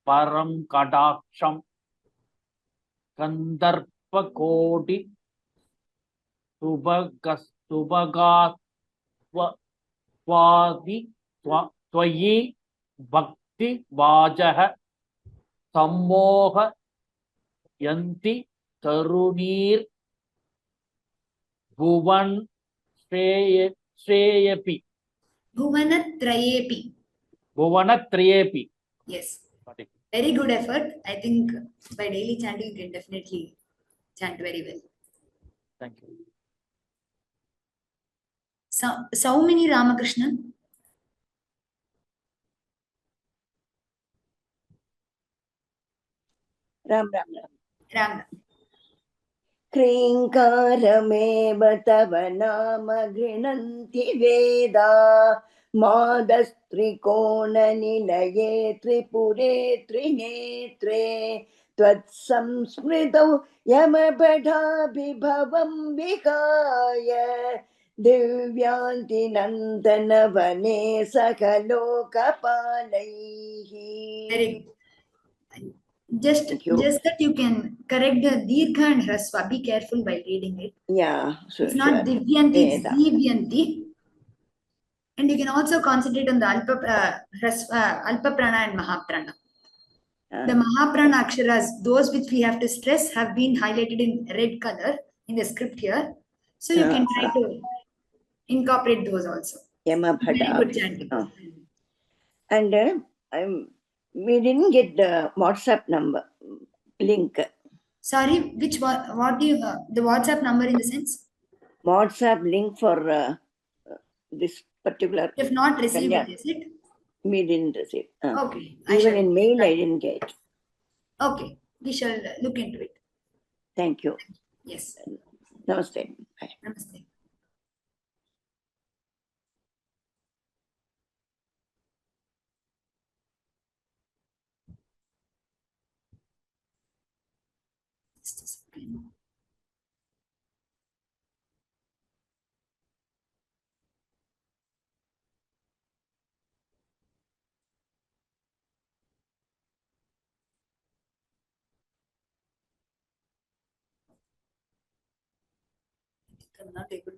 Param Kadaksham Kandarpa Kodi Subhagasvadi Twayi Bhakti Vajaha Sammoha Yanti Tarunir Bhuvan Shreyapi Bhuvanatrayepi. Bhuvanatrayepi. Yes. Very good effort. I think by daily chanting, you can definitely chant very well. Thank you. Saumini Ramakrishnan. Ram. Ram. क्रीङ्कारमेव तव नाम गृह्णन्ति वेदा मादस्त्रिकोणनिलये त्रिपुरे त्रिनेत्रे त्वत्संस्मृतौ यमपठाभिभवं विहाय दिव्यान्तिनन्दनवने सकलोकपालैः. Very good. Just that you can correct the Dirgha and Hrasva. Be careful while reading it. Yeah, sure. It's not sure. Divyanti, it's Veda. Divyanti. And you can also concentrate on the Alpa Prana and Mahaprana. The Mahaprana aksharas, those which we have to stress, have been highlighted in red color in the script here. So you can try to incorporate those also. Very Yamabhata. good chanting. And we didn't get the WhatsApp number link. Sorry, what do you, the WhatsApp number in the sense? WhatsApp link for this particular. You have not received Yeah. it, is it? We didn't receive. Okay. Even in mail, I didn't get. Okay. We shall look into it. Thank you. Yes. Namaste. Bye. Namaste. Just a second. I'm not able to.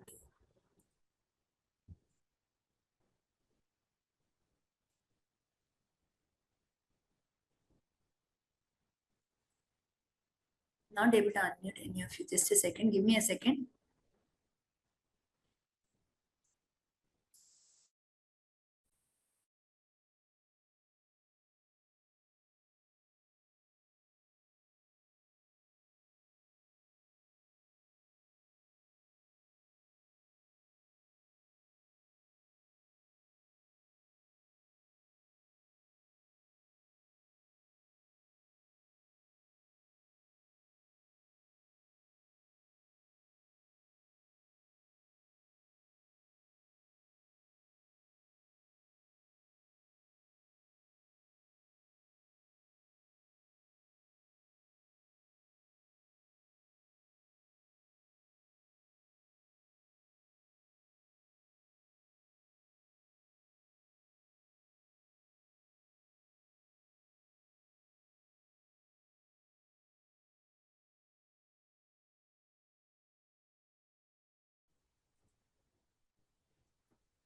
Not able to unmute any of you. Just a second. Give me a second.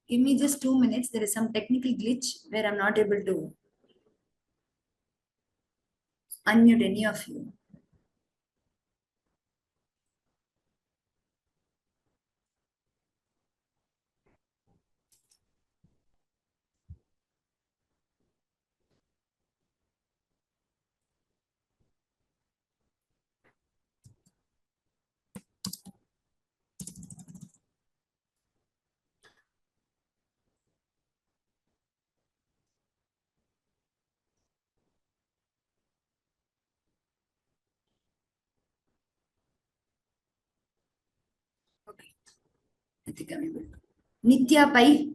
Give me just 2 minutes. There is some technical glitch where I'm not able to unmute any of you. Okay. I think I'm able to. Nitya Pai.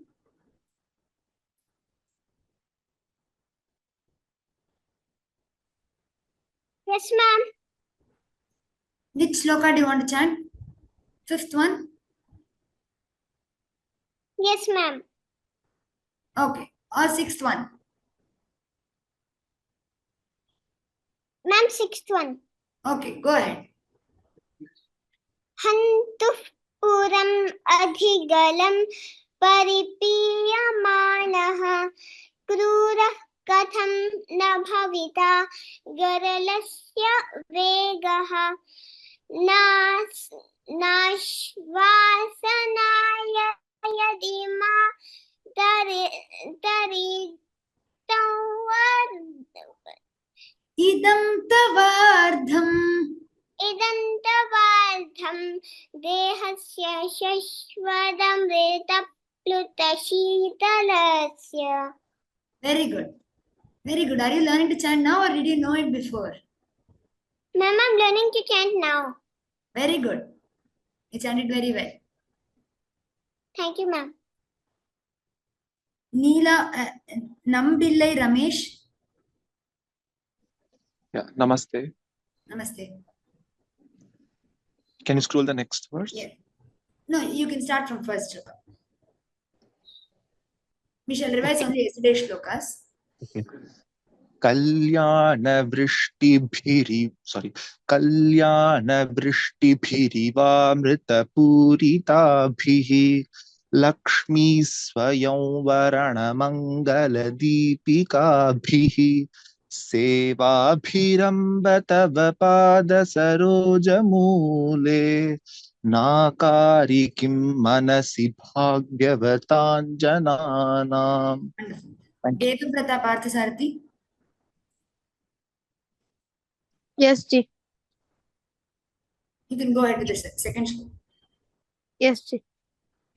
Yes, ma'am. Which sloka do you want to chant? 5th one? Yes, ma'am. Okay. Or 6th one? Ma'am, 6th one. Okay, go ahead. हन्तुः पुरम् अधिगलं परिपीयमानः क्रूरः कथं न भविता गरलस्य वेगः नाश्वासनाय यदि मा Idam tavardham. इदन्तवार्धं देहस्य शश्वदमृतप्लुतशीतलस्य. Very good. Very good. Are you learning to chant now or did you know it before? Ma'am, I'm learning to chant now. Very good. You chanted very well. Thank you, ma'am. Neela, Nambillai Ramesh. Yeah, namaste. Namaste. Can you scroll the next verse? Yeah. No, you can start from first shloka. We shall revise only yesterday's shlokas. Okay. कल्याणवृष्टिभिरिवामृतपूरिताभिः Lakshmi स्वयंवरणमङ्गलदीपिकाभिः सेवाभिरम्ब तव पादसरोजमूले नाकारि किं मनसि भाग्यवतां जनानाम्. Wonderful. Devabrata Parthasarathi. Yes, Ji. You can go ahead with the second shloka. Yes, Ji.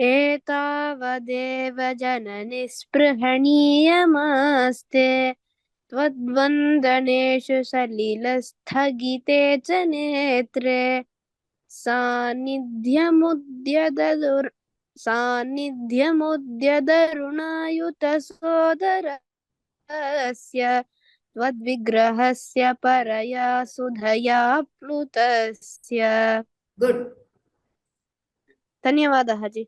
एतावदेव जननिस्पृहणीयमास्ते त्वद्वन्दनेषु सलिलस्थगिते च नेत्रे सान्निध्यमुद्यदरुणायुतसोदरस्य त्वद्विग्रहस्य परया सुधया प्लुतस्य. Good. धन्यवादः जी.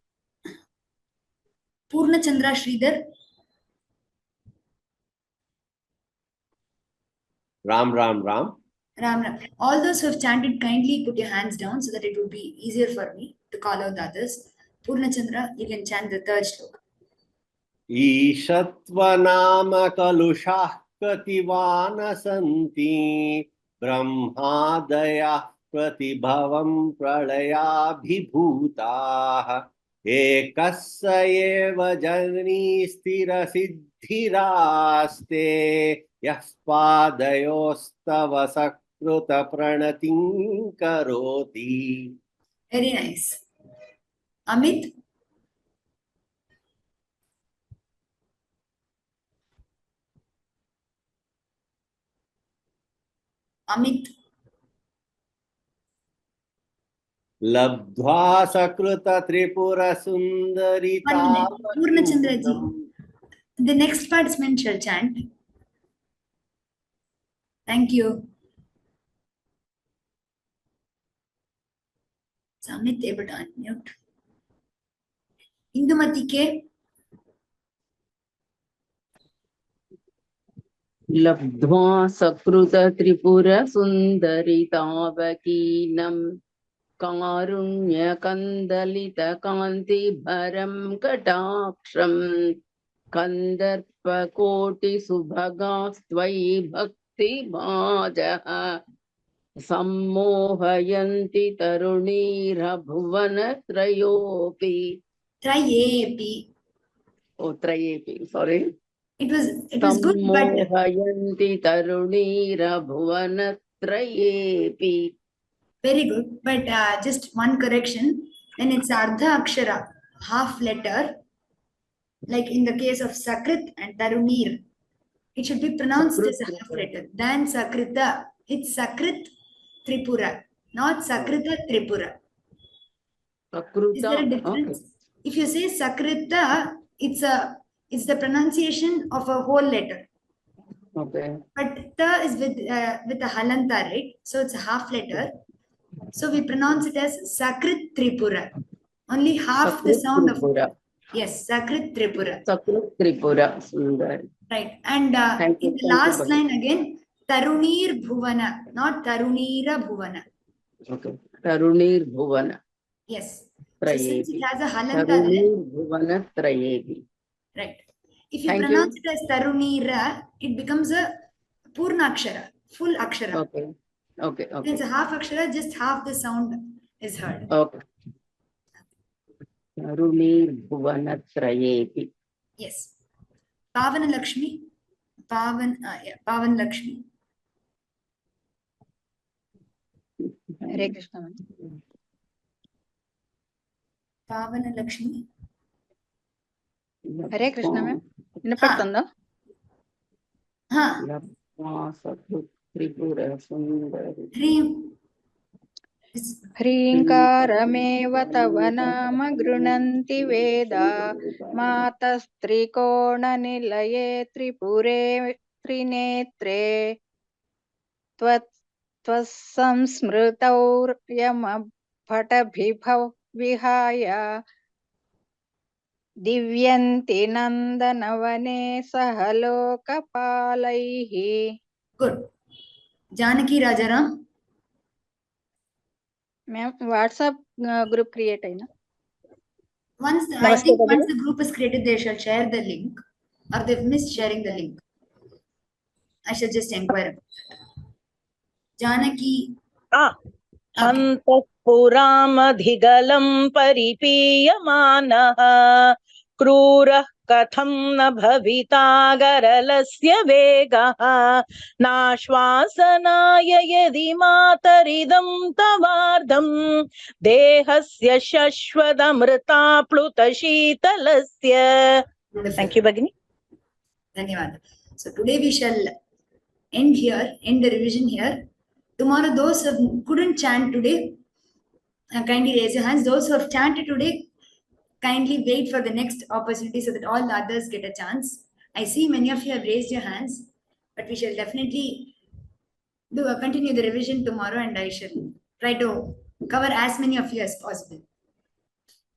Purnachandra Sridhar. Ram Ram Ram. Ram Ram. All those who have chanted, kindly put your hands down so that it will be easier for me to call out the others. Purnachandra, you can chant the third shloka. Ishatvanama kalushah kativana santi brahmadaya pratibhavam pralayabhibhutah ekasya eva jani stira siddhiraste yaspadayostava sakruta pranatim karoti. Very nice. Amit. Amit. Labdhva sakruta tripura sundarita. Purnachandra ji. The next participant shall chant. Thank you. Is Amit able to unmute? Indumati K. लब्ध्वा सकृत त्रिपुर सुन्दरितावकीनं कारुण्य कन्दलित कान्ति भरं कटाक्षं कन्दर्पकोटि सुभगास्त्वयि भक्तिभाजः सम्मोहयन्ति तरुणीरभुवनत्रयोऽपि. Trayepi. Oh, त्रयेऽपि, sorry. It was good, but सम्मोहयन्ति तरुणीरभुवनत्रयेऽपि. very good, but just one correction. When it's Ardha Akshara, half letter, like in the case of Sakrit and Tarunir, it should be pronounced as a half letter. Than Sakrita, it's Sakrit Tripura, not Sakrita Tripura. Is there a difference? Okay. If you say Sakrita, it's the pronunciation of a whole letter. Okay. But ta is with a halanta, right? So it's a half letter. So we pronounce it as Sakrit Tripura. Only half the sound of yes, Sakrit Tripura. Sakrit Tripura. Right. And in the last line again, Tarunir Bhuvana, not Tarunira Bhuvana. Okay. Tarunir Bhuvana. Yes. So since it has a halanta, Tarunir Bhuvana Trayevi. Right. If you pronounce it as Tarunira, it becomes a Purna Akshara, full Akshara. Okay. Okay. Okay. Since a half Akshara, just half the sound is heard. Okay. Tarunir Bhuvana Trayevi. Yes. Pavana Lakshmi. Pavan Lakshmi. Hare Krishna. Pavana Lakshmi. Hare Krishna, ma'am. వినపడుతుందా? హ్రీంకారమేవ తవ నామ గృణంతి వేదా మాతస్త్రికోణనిలయే త్రిపురే త్రినేత్రే త్వత్సంస్మృతౌర్యమభటభిభవ విహాయ దివ్యంతి నందనవనే సహ లోకపాలైః. Good. Janaki Rajaram. Ma'am, WhatsApp group create అయినా? I think once the group is created, they shall share the link, or they've missed sharing the link. I should just inquire about that. Janaki. Antappuramadigalam paripiyamanaha krurah कथं न भविता गरलस्य वेगः नाश्वासनाय यदि मातरिदं तवार्धं देहस्य शश्वदमृताप्लुतशीतलस्य. Thank you, Bhagini. Dhanyawad. So today we shall end the revision here. Tomorrow, those who couldn't chant today, kindly raise your hands. Those who have chanted today, kindly wait for the next opportunity so that all the others get a chance. I see many of you have raised your hands, but we shall definitely continue the revision tomorrow, and I shall try to cover as many of you as possible.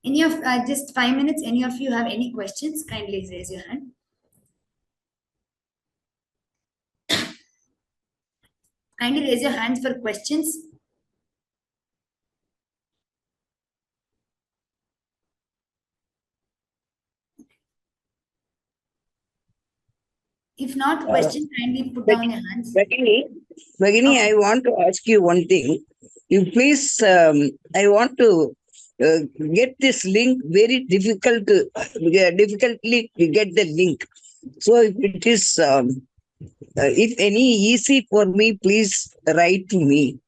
Any of just 5 minutes, any of you have any questions, kindly raise your hand. Kindly raise your hands for questions. If not questions, kindly put down your hands. Bhagini, I want to ask you one thing. You please, I want to get this link very difficultly get the link. So if it is, if any easy for me, please write to me.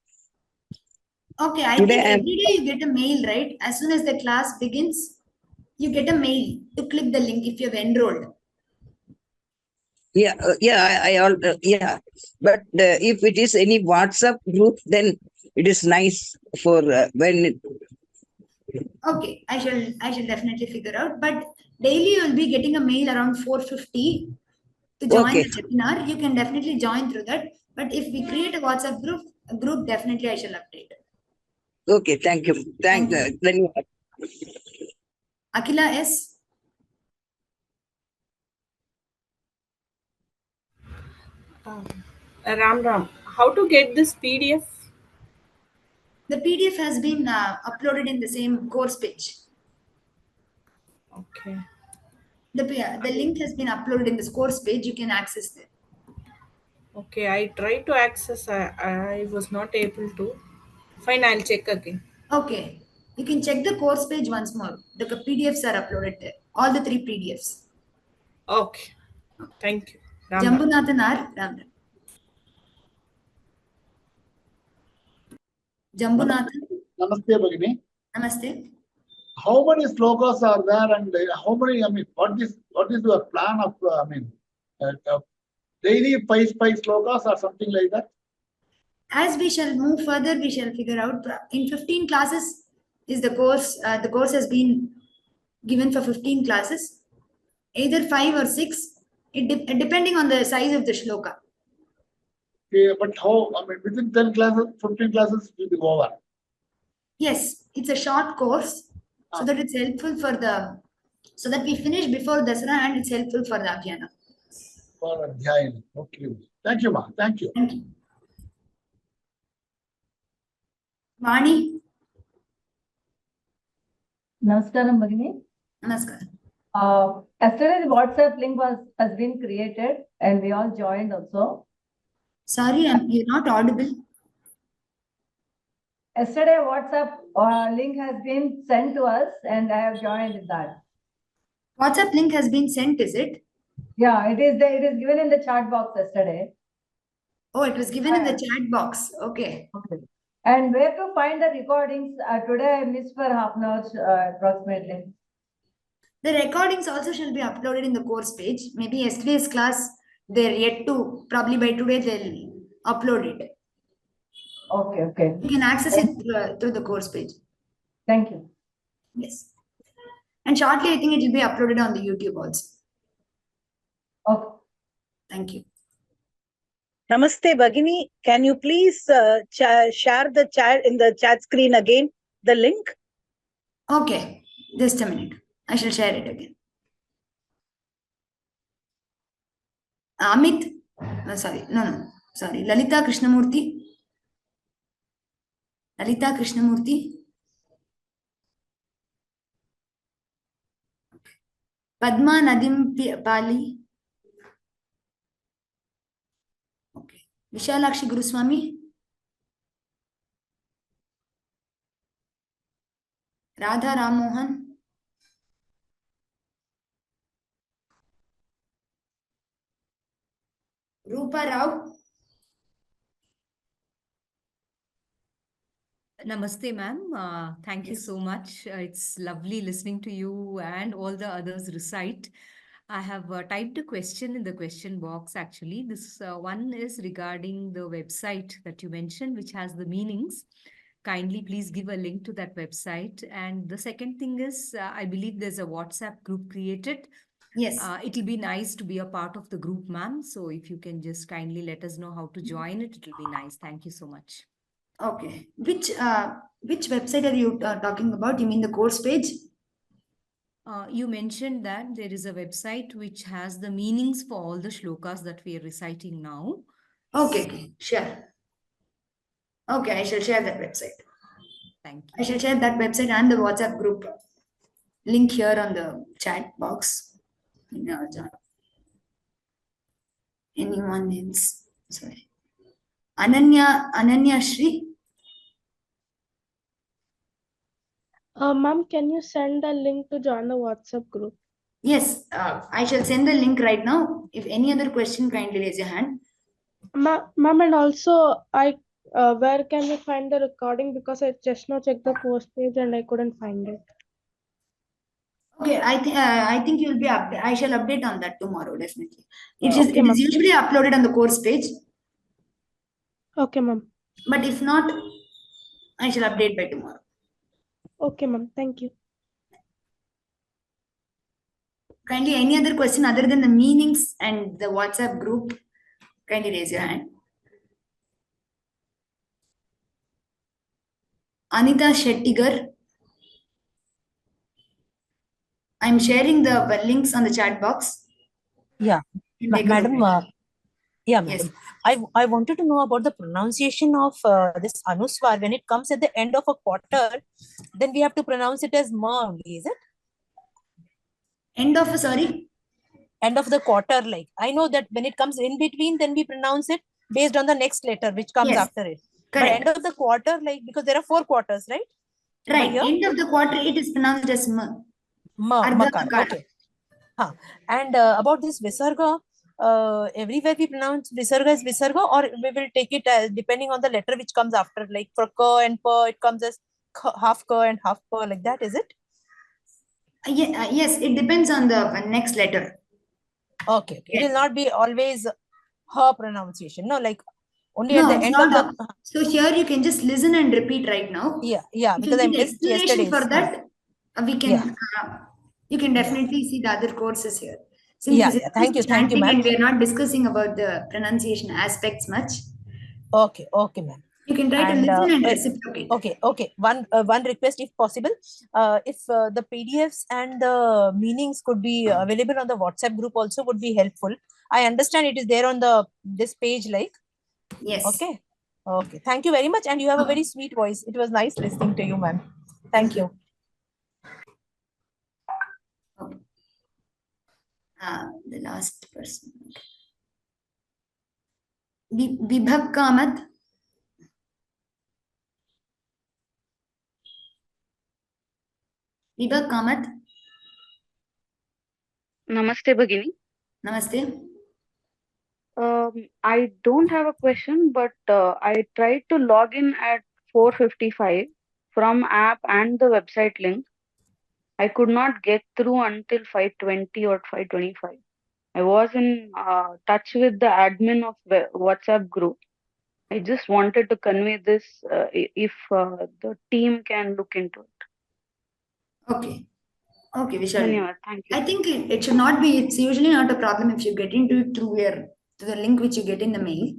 Okay, I think every day you get a mail, right? As soon as the class begins, you get a mail to click the link if you've enrolled. Yeah, yeah. But if it is any WhatsApp group, then it is nice for when. Okay, I shall definitely figure out. But daily you will be getting a mail around 4:50 to join the webinar. You can definitely join through that. But if we create a WhatsApp group, definitely I shall update. Okay, thank you. Thank you. Akila S. Ram, how to get this PDF? The PDF has been uploaded in the same course page. Okay. The link has been uploaded in this course page. You can access it. Okay, I tried to access. I was not able to. Fine, I'll check again. Okay. You can check the course page once more. The PDFs are uploaded there. All the 3 PDFs. Okay. Thank you. Jambunathan R. Ram. Jambunathan. Namaste, Bhagini. Namaste. How many slokas are there, and how many? I mean, what is your plan of? Daily 5 slokas or something like that. As we shall move further, we shall figure out. In 15 classes is the course. The course has been given for 15 classes, either 5 or 6. Depending on the size of the shloka. Okay, but how? I mean, within 10 classes, 15 classes will be over. Yes, it's a short course, so that it's helpful for so that we finish before Dasara, and it's helpful for the Abhyana. For Adhyayana. Okay. Thank you, ma. Thank you. Thank you. Vani. Namaskaram, Bhagini. Namaskaram. Yesterday the WhatsApp link has been created and we all joined also. Sorry, you're not audible. Yesterday WhatsApp link has been sent to us and I have joined that. WhatsApp link has been sent, is it? Yeah, it is there. It is given in the chat box yesterday. Oh, it was given in the chat box. Okay. Okay. And where to find the recordings? Today I missed for half an hour approximately. The recordings also shall be uploaded in the course page. Maybe yesterday's class, they're yet to, probably by today they'll upload it. Okay, okay. You can access it through the course page. Thank you. Yes. And shortly, I think it will be uploaded on the YouTube also. Okay. Thank you. Namaste, Bhagini. Can you please share the chat in the chat screen again, the link? Okay, just a minute. I shall share it again. Amit, sorry, sorry. Lalita Krishnamurthy. Lalita Krishnamurthy. Padma Nadim Pali. Okay. Vishalakshi Guruswami. Radha Ram Mohan. Rupa Rao. Namaste, ma'am. Thank you so much. It's lovely listening to you and all the others recite. I have typed a question in the question box actually. This one is regarding the website that you mentioned, which has the meanings. Kindly please give a link to that website. And the second thing is, I believe there's a WhatsApp group created. Yes. It'll be nice to be a part of the group, ma'am. So if you can just kindly let us know how to join it, it'll be nice. Thank you so much. Okay. Which website are you talking about? You mean the course page? You mentioned that there is a website which has the meanings for all the shlokas that we are reciting now. Okay, sure. Okay, I shall share that website. Thank you. I shall share that website and the WhatsApp group link here on the chat box. Anyone else? Sorry. Ananya Shri. Ma'am, can you send the link to join the WhatsApp group? Yes, I shall send the link right now. If any other question, kindly raise your hand. Ma'am, and also where can we find the recording? Because I just now checked the course page and I couldn't find it. Okay, I think you'll be I shall update on that tomorrow, definitely. It Okay, is usually uploaded on the course page. Okay, ma'am. But if not, I shall update by tomorrow. Okay, ma'am. Thank you. Kindly, any other question other than the meanings and the WhatsApp group? Kindly raise your hand. Anita Shettigar. I'm sharing the links on the chat box. Yeah, You take a madam. look. Yeah, madam. I wanted to know about the pronunciation of this anuswar. When it comes at the end of a quarter, then we have to pronounce it as ma only, is it? End of a, sorry? End of the quarter, like. I know that when it comes in between, then we pronounce it based on the next letter which comes Yes, after it. correct. But end of the quarter, like, because there are 4 quarters, right? Right. Here? End of the quarter, it is pronounced as ma. Makar. Okay. And about this visarga, everywhere we pronounce visarga as visarga, or we will take it as depending on the letter which comes after, like for ka and pa, it comes as half ka and half pa, like that, is it? Yes, it depends on the next letter. Okay. It will not be always her pronunciation, no, like only No, at the it's end not of the. So here you can just listen and repeat right now. Yeah, If because you I need missed explanation yesterday's. for that, we can. You can definitely see the other courses here. Since this is Thank you, chanting ma'am. and we are not discussing about the pronunciation aspects much. Okay, ma'am. You can try to listen and reciprocate. Okay. One request, if possible, if the PDFs and the meanings could be available on the WhatsApp group also would be helpful. I understand it is there on this page, like. Yes. Okay. Thank you very much, and you have a very sweet voice. It was nice listening to you, ma'am. Thank you. Okay. The last person. Vibhav Kamath. Vibhav Kamath. Namaste, Bhagini. Namaste. I don't have a question, but I tried to log in at 4:55 from app and the website link. I could not get through until 5:20 or 5:25. I was in touch with the admin of the WhatsApp group. I just wanted to convey this if the team can look into it. Okay. Okay, Vishal. Dhanyavad. Thank you. I think it should not be, it's usually not a problem if you get into it through the link which you get in the mail.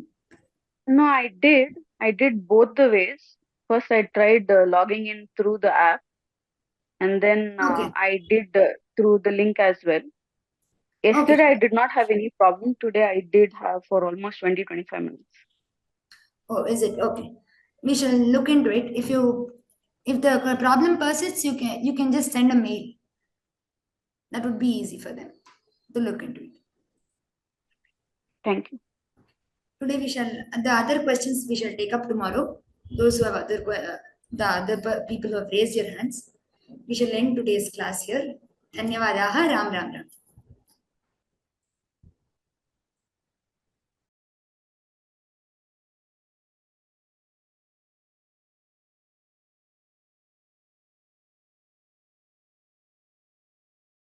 No, I did both the ways. First, I tried logging in through the app, and then I did through the link as well. Yesterday, I did not have any problem. Today, I did have for almost 20-25 minutes. Oh, is it? Okay. We shall look into it. If the problem persists, you can just send a mail. That would be easy for them to look into it. Thank you. Today the other questions we shall take up tomorrow. Those who have the other people who have raised your hands. We shall end today's class here. Dhanyavadaha. Ram Ram Ram.